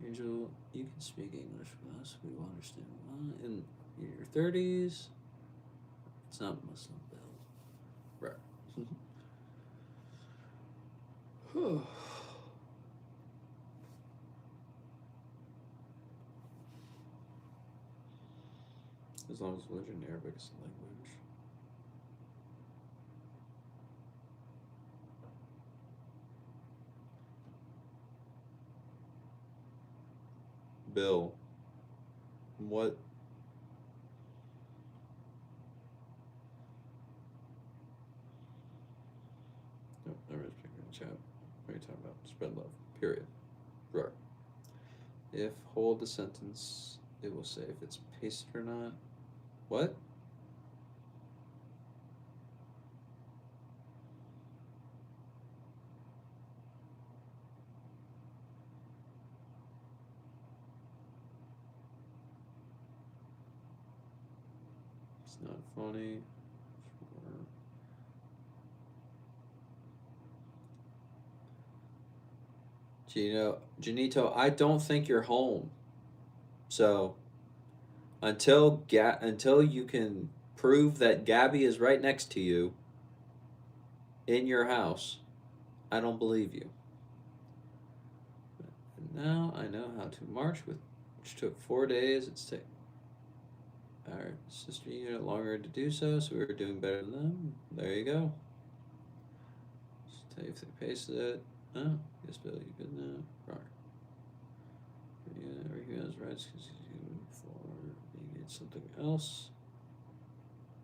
Angel, you can speak English with us. We will understand. In your 30s, it's not Muslim Bill. Right. As long as religion in Arabic is the language. Bill, what? Nope, never is picking in chat. What are you talking about? Spread love. Period. Right. If hold the sentence, it will say if it's pasted or not. What? It's not funny. Janito, I don't think you're home. So until you can prove that Gabby is right next to you in your house, I don't believe you. And now I know how to march, which took 4 days. It's taken our sister unit longer to do so we were doing better than them. There you go. Just tell you if they pasted it. Oh, yes, Bill, you good now? Right. Yeah, recognize rights because you get something else.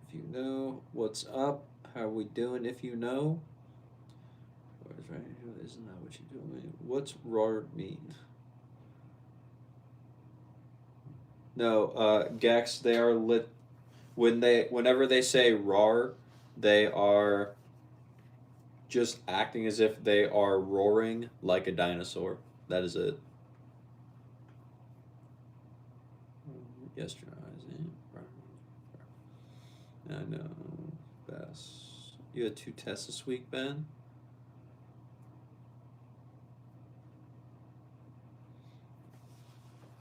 If you know what's up, how are we doing? If you know, right? Isn't that what you're doing? What's RAR mean? No, Gex. They are lit. Whenever they say RAR, they are just acting as if they are roaring like a dinosaur. That is it. Yesterday, I know. Best. You had 2 tests this week, Ben.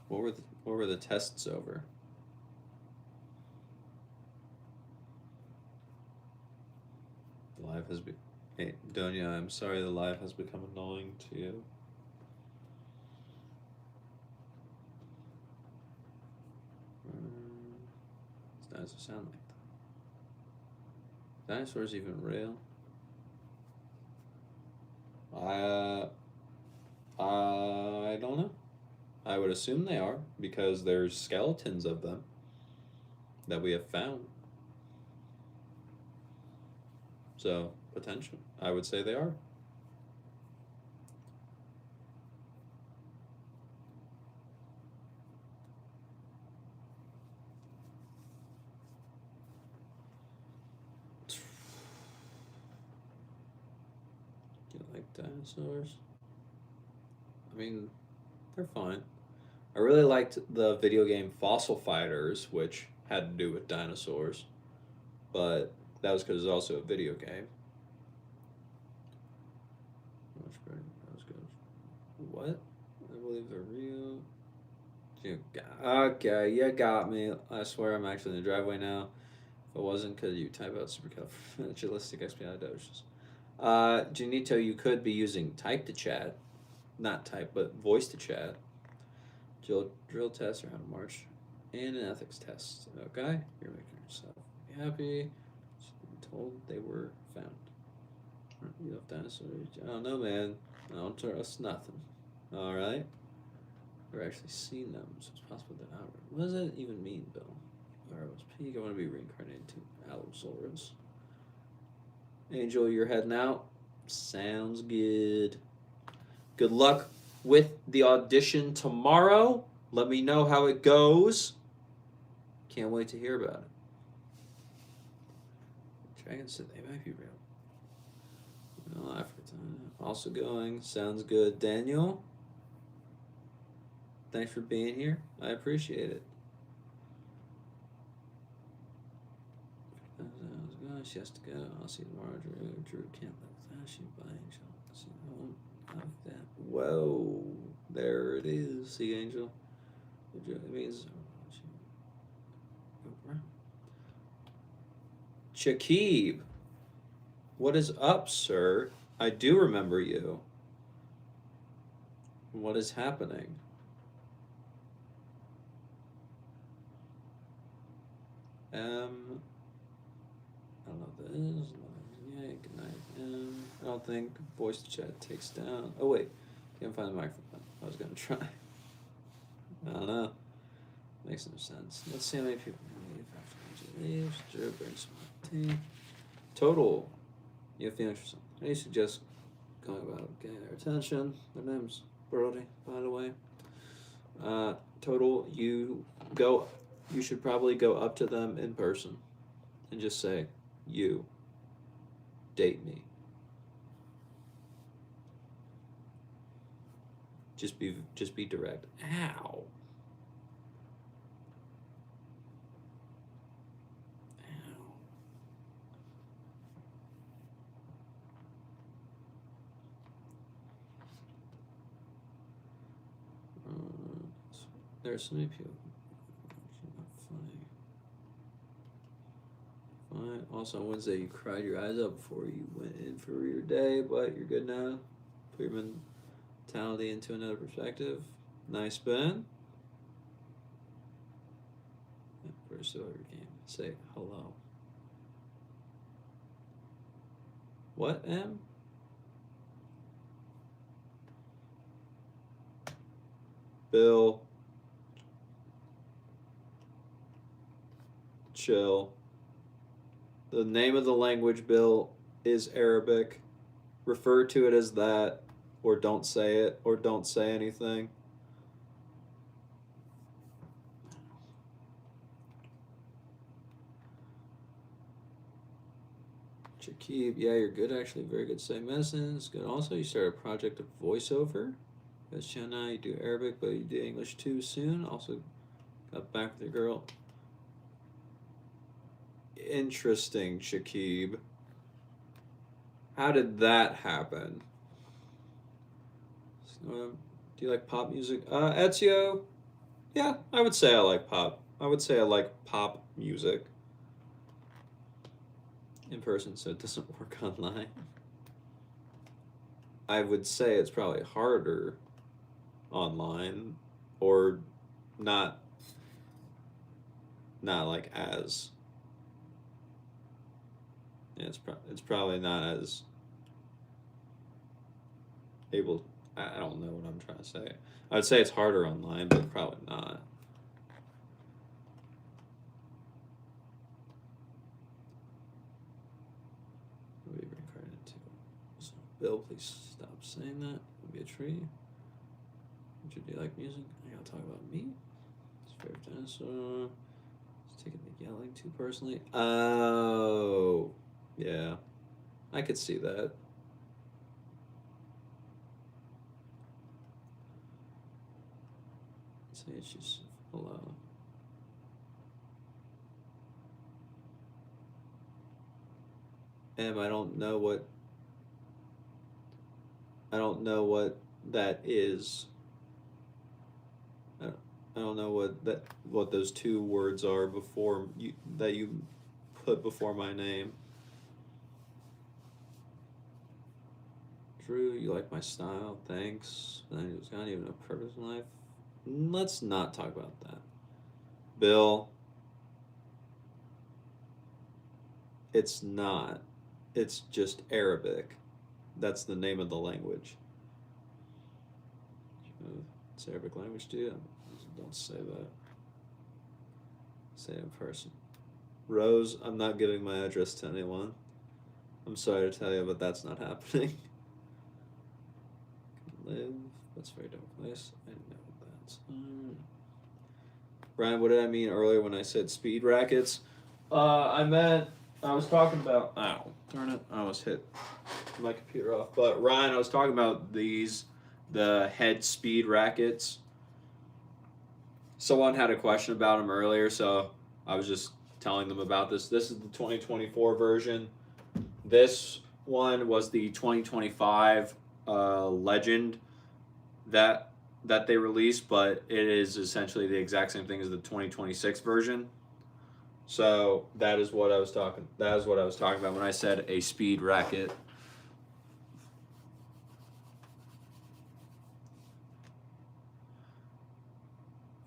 What were the tests over? The live has been. Hey, Donia, I'm sorry the live has become annoying to you. Dinosaurs sound like that. Dinosaurs even real? I don't know. I would assume they are because there's skeletons of them that we have found. So potential. I would say they are. You like dinosaurs? I mean, they're fine. I really liked the video game Fossil Fighters, which had to do with dinosaurs, but that was because it's also a video game. What? I believe they're real. Okay, you got me. I swear I'm actually in the driveway now. If it wasn't because you type out supercalifragilisticexpialidocious. Janito, you could be using type to chat. Not type, but voice to chat. Drill test or how to march. And an ethics test. Okay? You're making yourself happy. Told they were found. You left dinosaurs. I don't know, man. I don't trust nothing. Alright? We've actually seen them, so it's possible they're not real. What does that even mean, Bill? Arrow's peak. I want to be reincarnated to Allosaurus. Angel, you're heading out. Sounds good. Good luck with the audition tomorrow. Let me know how it goes. Can't wait to hear about it. Dragons said they might be real. No, Africa. Also going. Sounds good. Daniel, thanks for being here. I appreciate it. She has to go. I'll see you tomorrow. Drew can't let that. She buying. She'll see that. Whoa. There it is. See, Angel. It means. Shakib. What is up, sir? I do remember you. What is happening? I don't know what that is. Yeah, good night. I don't think voice chat takes down. Oh, wait. Can't find the microphone. I was going to try. I don't know. Makes no sense. Let's see how many people leave after Angel leaves. Drew brings some tea. Total. You have feelings for something. How do you suggest going about getting their attention? Their name's Brody, by the way. Total, you should probably go up to them in person and just say, you date me. Just be direct. Ow. There's so many people. Fine. Also on Wednesday, you cried your eyes out before you went in for your day, but you're good now. Put your mentality into another perspective. Nice, Ben. First over game. Say hello. What, M? Bill. Chill. The name of the language, Bill, is Arabic. Refer to it as that, or don't say it, or don't say anything. Shakib, yeah, you're good actually. Very good studying medicine. It's good. Also, you start a project of voiceover. Because China, you do Arabic, but you do English too soon. Also, got back with your girl. Interesting, Shakib. How did that happen? Do you like pop music? Ezio? Yeah, I would say I like pop. I would say I like pop music. In person, so it doesn't work online. I would say it's probably harder online, or not like as. Yeah, it's probably not as able. I don't know what I'm trying to say. I would say it's harder online, but probably not. So, Bill, please stop saying that. Be a tree. Do you like music? I gotta talk about me. It's favorite dinosaur. It's taking the yelling too personally. Oh, yeah. I could see that. Say it's just hello. I don't know what that is. I, I don't know what those two words are before you put before my name. Drew, you like my style, thanks. But then it was not even a purpose in life. Let's not talk about that. Bill, it's not. It's just Arabic. That's the name of the language. It's Arabic language, dude. Don't say that. Say it in person. Rose, I'm not giving my address to anyone. I'm sorry to tell you, but that's not happening. Live. That's a very different place. I know that. Brian, what did I mean earlier when I said speed rackets? I was talking about. Ow, darn it! I almost hit my computer off. But Ryan, I was talking about the head speed rackets. Someone had a question about them earlier, so I was just telling them about this. This is the 2024 version. This one was the 2025 Legend that they released, but it is essentially the exact same thing as the 2026 version. So that is what I was talking. That is what I was talking about when I said a speed racket.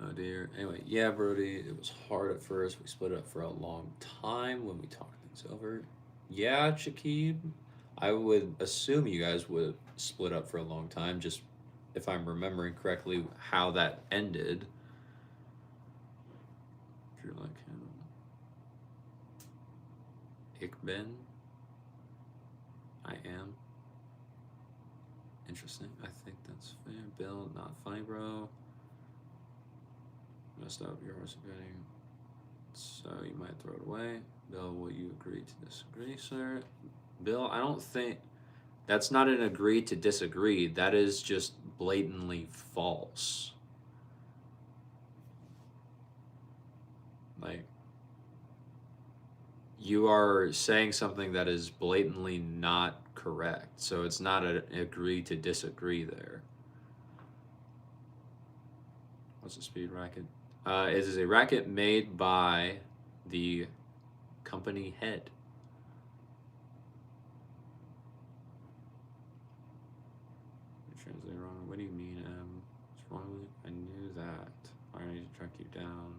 Oh dear. Anyway, yeah, Brody, it was hard at first. We split up for a long time when we talked things over. Yeah, Shakib, I would assume you guys would split up for a long time, just if I'm remembering correctly how that ended. If you're like him. Ik ben. I am. Interesting. I think that's fair. Bill, not funny, bro. Messed up your horse betting, so you might throw it away. Bill, will you agree to disagree, sir? Bill, I don't think that's not an agree to disagree. That is just blatantly false. Like, you are saying something that is blatantly not correct. So it's not an agree to disagree there. What's a speed racket? It is a racket made by the company Head. Translate wrong. What do you mean, What's wrong with it? I knew that. I need to track you down.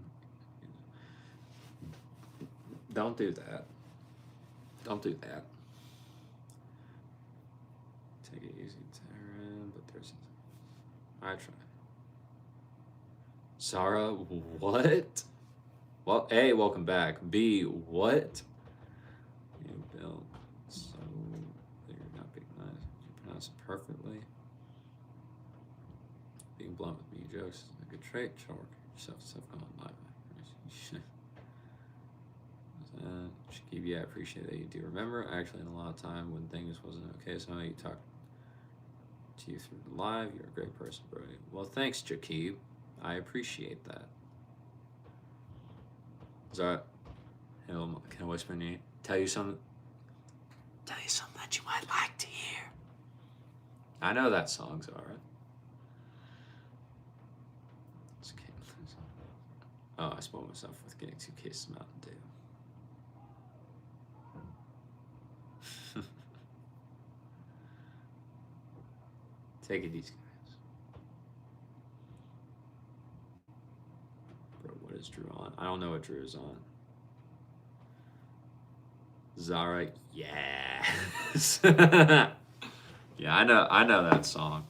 Don't do that. Don't do that. Take it easy, Taryn, but there's. I try. Sarah, what? Well, A, welcome back. B, what? You built so you're not being nice. You pronounce it perfectly. Being blunt with me jokes is a good trait. Try to work yourself stuff going live. Shakib, yeah, I appreciate that you do remember. Actually, in a lot of time when things wasn't okay, so you talked to you through the live. You're a great person, Brody. Well, thanks, Shakib. I appreciate that. Zara, can I whisper in your ear? Tell you something that you might like to hear. I know that song, Zara. Oh, I spoiled myself with getting 2 cases of Mountain Dew. Take it easy, guys. Bro, what is Drew on? I don't know what Drew is on. Zara, yes. Yeah, I know that song.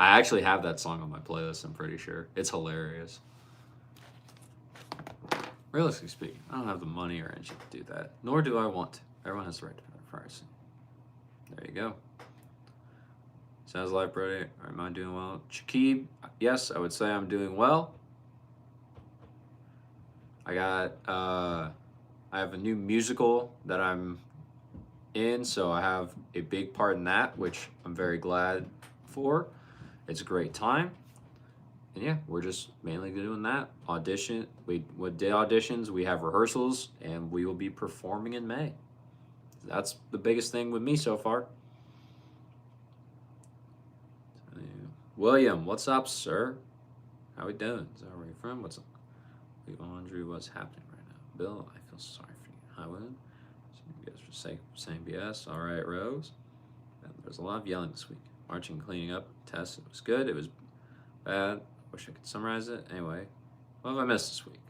I actually have that song on my playlist, I'm pretty sure. It's hilarious. Realistically speaking, I don't have the money or energy to do that, nor do I want to. Everyone has the right to privacy. There you go. Sounds like Brody. Am I doing well? Shakib, yes, I would say I'm doing well. I have a new musical that I'm in, so I have a big part in that, which I'm very glad for. It's a great time. And yeah, we're just mainly doing that. We did auditions, we have rehearsals, and we will be performing in May. That's the biggest thing with me so far. William, what's up, sir? How we doing? Is that where you're from? What's up? Andrew, what's happening right now? Bill, I feel sorry for you. Hi, William. So you guys were saying BS. All right, Rose. There's a lot of yelling this week. Marching, cleaning up, tests. It was good. It was bad. Wish I could summarize it. Anyway, what have I missed this week?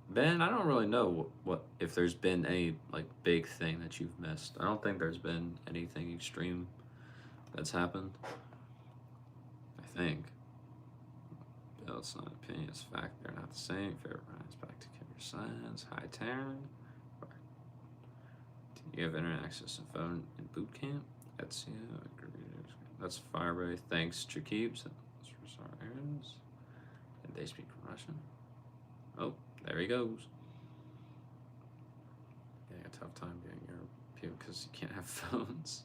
Ben, I don't really know what if there's been any like big thing that you've missed. I don't think there's been anything extreme that's happened. I think. Bill, it's not opinion, it's fact. They're not the same. Favorite rise back to Kimber Science. Hi, Taryn. Do you have internet access to phone in boot camp? That's that's Firebay. Thanks, Chakib. And they speak Russian. Oh, there he goes. Getting a tough time getting your people because you can't have phones.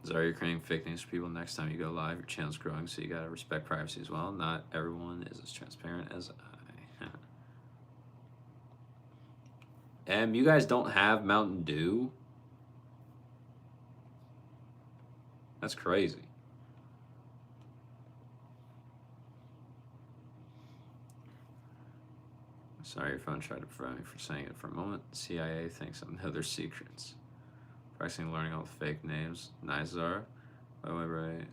Zara, you're creating fake news for people. Next time you go live, your channel's growing, so you gotta respect privacy as well. Not everyone is as transparent as I. You guys don't have Mountain Dew? That's crazy. Sorry, your phone tried to prevent me from saying it for a moment. The CIA thinks I know their secrets. Practicing learning all the fake names. Nizar. Right.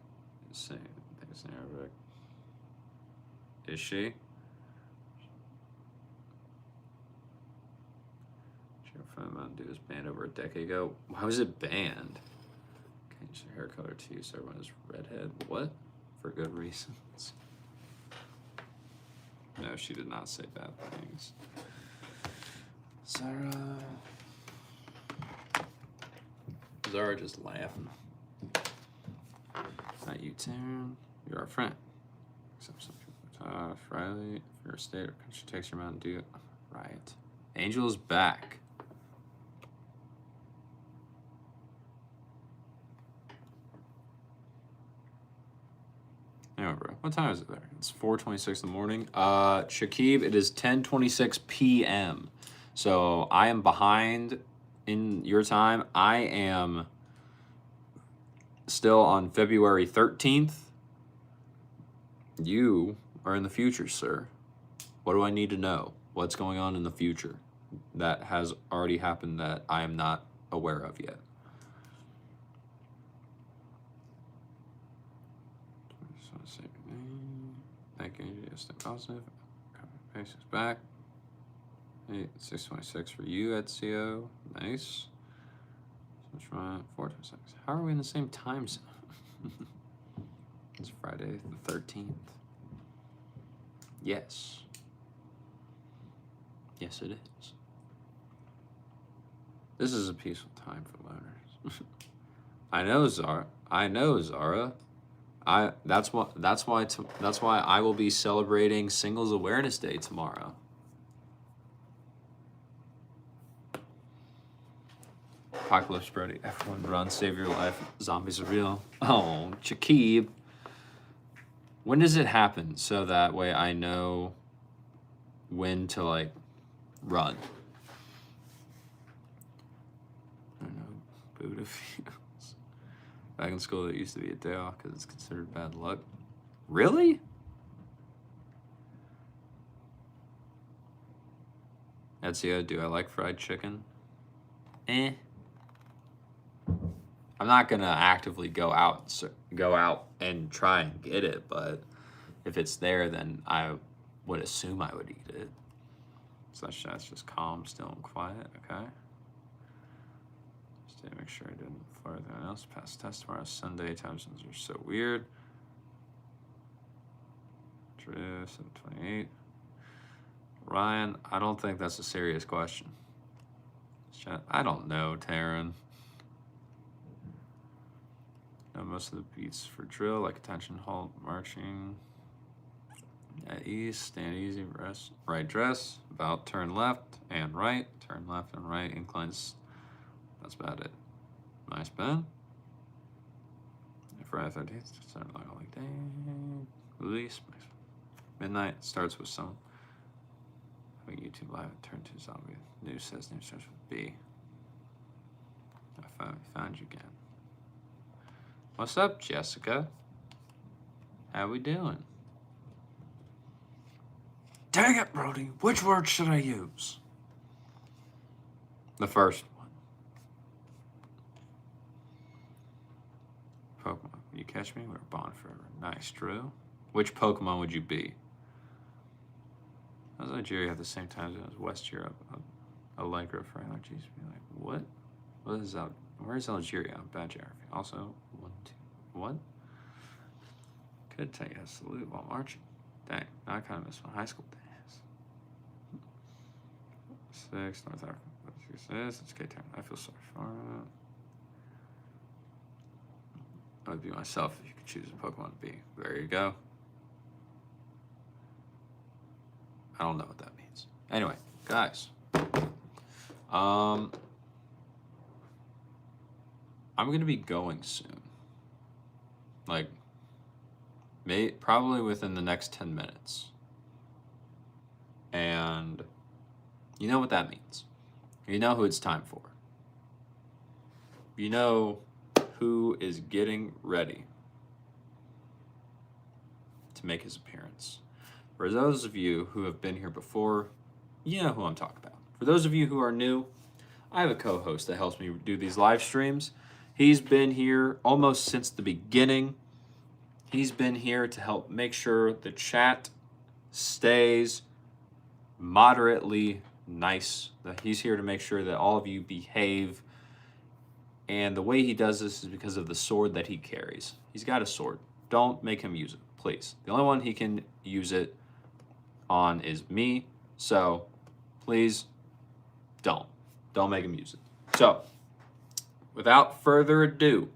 Saying things in Arabic. Is she? Mountain Dew was banned over a decade ago. Why was it banned? Change the hair color too, so everyone is redhead. What? For good reasons. No, she did not say bad things. Zara just laughing. Not you, Taryn. You're our friend. Except some people are tough. Riley, if you're a state or country takes your Mountain Dew. Riot. Angel's back. Anyway, bro, what time is it there? It's 4:26 in the morning. Shakib, it is 10:26 p.m. So I am behind in your time. I am still on February 13th. You are in the future, sir. What do I need to know? What's going on in the future that has already happened that I am not aware of yet? Thank you. Stay positive. Pace is back. 626 for you at CO. Nice. Switch right. 426. How are we in the same time zone? It's Friday the 13th. Yes. Yes, it is. This is a peaceful time for loners. I know, Zara. That's why I will be celebrating Singles Awareness Day tomorrow. Apocalypse Brody, everyone run, save your life. Zombies are real. Oh, Chakib. When does it happen so that way I know when to like run? I don't know. Buddha feels. Back in school, it used to be a day off because it's considered bad luck. Really? Ezio, do I like fried chicken? I'm not gonna actively go out and try and get it, but if it's there, then I would assume I would eat it. Slash chat's just calm, still, and quiet. Okay. Just to make sure I didn't flirt with anyone else. Pass test tomorrow. Sunday time zones are so weird. 728. Ryan, I don't think that's a serious question. Chat, I don't know, Taryn. No, most of the beats for drill, like attention, halt, marching. At ease, stand easy, rest, right dress, about turn left and right, inclines. That's about it. Nice, Ben. Friday 13th, started like all day. Release. Midnight starts with some. Having YouTube live turn to zombie. News says news starts with B. I found you again. What's up, Jessica? How we doing? Dang it, Brody. Which word should I use? The first one. Pokemon. You catch me? We're bond forever. Nice, Drew. Which Pokemon would you be? Does Nigeria have the same time zone as West Europe? Allegra for allergies. Be like, what? What is that? Where is Algeria? Bad geography. Also, 1, 2. What? Could take a salute while marching. Dang, now I kind of miss my high school days. 6, North Africa. It's K-Town. I feel sorry for it. I would be myself if you could choose a Pokemon to be. There you go. I don't know what that means. Anyway, guys. I'm gonna be going soon. Like, probably within the next 10 minutes. And you know what that means. You know who it's time for. You know who is getting ready to make his appearance. For those of you who have been here before, you know who I'm talking about. For those of you who are new, I have a co-host that helps me do these live streams. He's been here almost since the beginning. He's been here to help make sure the chat stays moderately nice. He's here to make sure that all of you behave. And the way he does this is because of the sword that he carries. He's got a sword. Don't make him use it, please. The only one he can use it on is me. So please don't make him use it. So without further ado,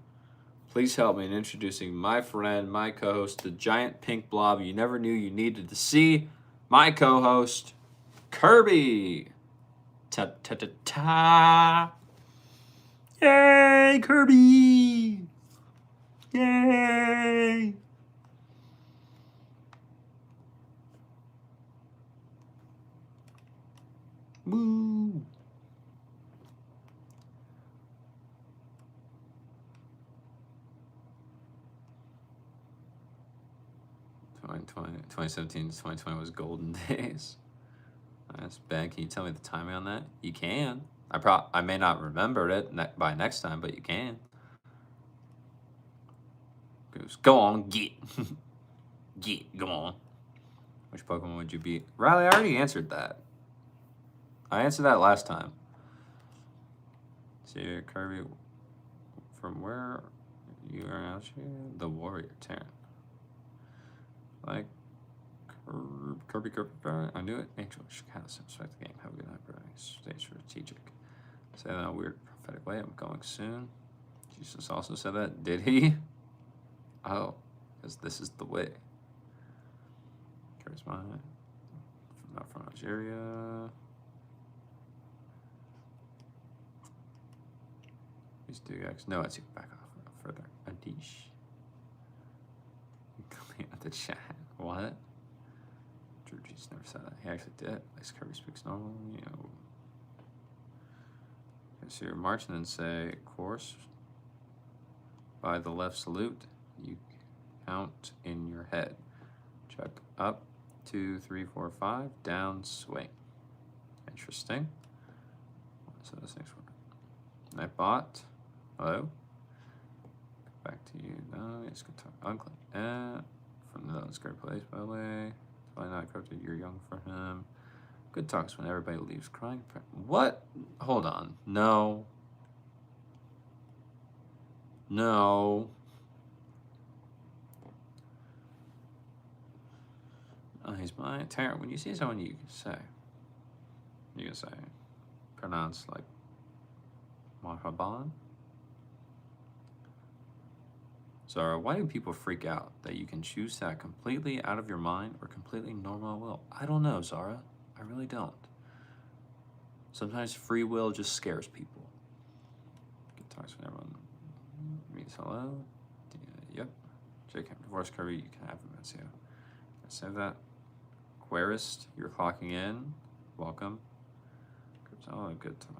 please help me in introducing my friend, my co-host, the giant pink blob you never knew you needed to see, my co-host, Kirby. Ta-ta-ta-ta. Yay, Kirby! Yay! Woo! (2020, 2017 to 2020 was golden days. Nice. Ben, can you tell me the timing on that? You can. I may not remember it by next time, but you can. Go on, get. Go on. Which Pokemon would you be? Riley, I already answered that. I answered that last time. See, Kirby, from where you are out here? The Warrior Terran. Like, Kirby, I knew it. Angel, should kind of respect the game. Have a good night, bro. Stay strategic. Say that in a weird prophetic way. I'm going soon. Jesus also said that. Did he? Oh, because this is the way. Kirby's mine. Not from Algeria. These two guys. No, I take back off further. Adish. Clean up the chat. What? Drew Jesus never said that. He actually did. At least Kirby speaks normal. You know. So you're marching and say, course, by the left salute, you count in your head. Check up, 2, 3, 4, 5, down, swing. Interesting. So this next one. Nightbot. Hello. Back to you. No, it's good talk. Unclean. From the great place, by the way. Probably not corrupted. You're young for him. Good talks when everybody leaves crying. What? Hold on. No. No. Oh, he's mine. Taryn, when you see someone, you can say, pronounce like marhaban. Zara, why do people freak out that you can choose that completely out of your mind or completely normal will? I don't know, Zara. I really don't. Sometimes free will just scares people. talks when everyone meets hello. Yep. JK, divorce Kirby, you can have him as you. Save that. Querist, you're clocking in. Welcome. Oh, good time.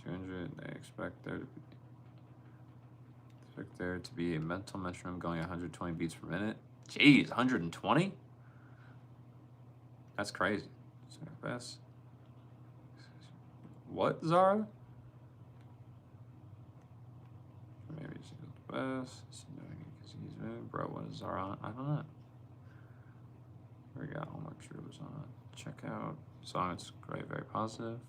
200. They expect there to be a mental metronome going 120 beats per minute. Jeez, 120? That's crazy. Best. What, Zara? Maybe she's the best. Bro, what is Zara on? I don't know. Here we go. All my troopers on. Check out. Song, it's great, very positive.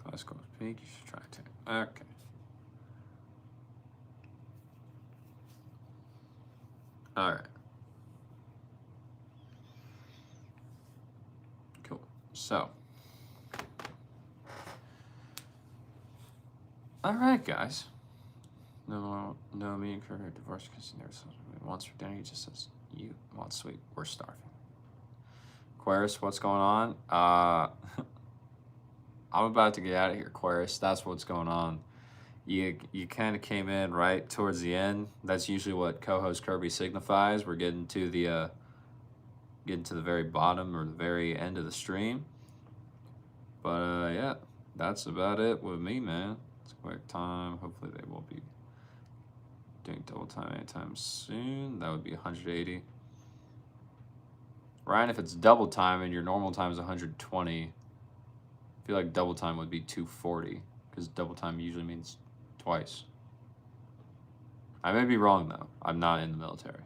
Classical peak, you should try it too. Okay. Alright. Cool. So. Alright, guys. No, me and Kirby are divorced because he never says what he wants for dinner. He just says, you want sweet. We're starving. Aquarius, what's going on? I'm about to get out of here, Aquarius. That's what's going on. You kind of came in right towards the end. That's usually what co-host Kirby signifies. We're getting to the very bottom or the very end of the stream. But yeah, that's about it with me, man. It's a quick time. Hopefully they won't be doing double time anytime soon. That would be 180. Ryan, if it's double time and your normal time is 120, I feel like double time would be 240 because double time usually means twice. I may be wrong though. I'm not in the military.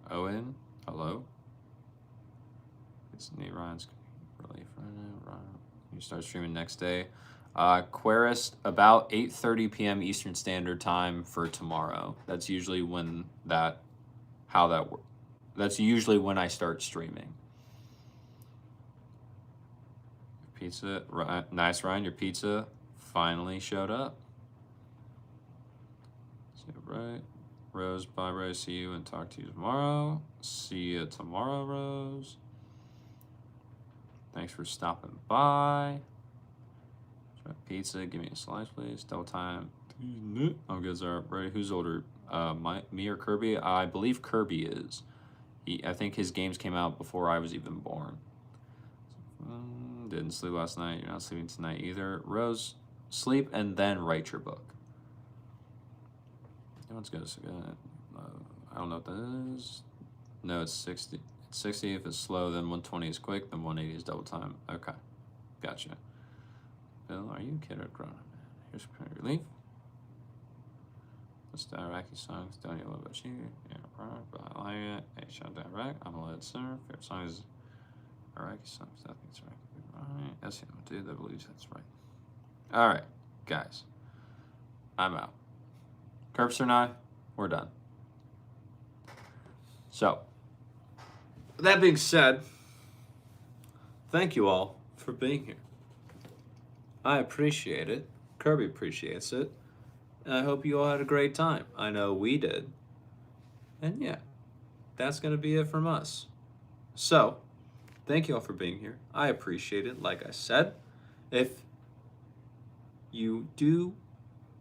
Owen, hello. It's Nate Ryan's relief. You start streaming next day. Querist, about 8:30 p.m. Eastern Standard Time for tomorrow. That's usually when that's usually when I start streaming. Pizza, nice, Ryan. Your pizza finally showed up. See you, right? Rose, bye, Rose. See you and talk to you tomorrow. See you tomorrow, Rose. Thanks for stopping by. Pizza, give me a slice, please. Double time. I'm good, Zara. Ready? Who's older? Me or Kirby? I believe Kirby is. I think his games came out before I was even born. Didn't sleep last night. You're not sleeping tonight either. Rose, sleep and then write your book. Let's go. I don't know what that is. No, it's 60. It's 60 if it's slow, then 120 is quick, then 180 is double time. Okay. Gotcha. Bill, are you a kid or grown up, man? Here's relief. Let's do Iraqi songs. Don't you love about you? Yeah, but I like it. Hey, shout out to Iraq. I'm a lead singer. Favorite song is Iraqi songs. I think it's right. That's him, dude. That believes that's right. All right, guys. I'm out. Curbster and I, we're done. So, with that being said, thank you all for being here. I appreciate it. Kirby appreciates it. And I hope you all had a great time. I know we did. And yeah, that's going to be it from us. So, thank you all for being here. I appreciate it, like I said. If you do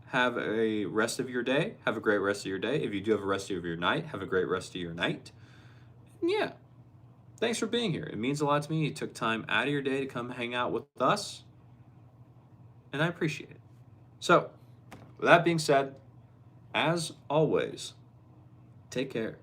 have a rest of your day, have a great rest of your day. If you do have a rest of your night, have a great rest of your night. And yeah, thanks for being here. It means a lot to me. You took time out of your day to come hang out with us. And I appreciate it. So, with that being said, as always, take care.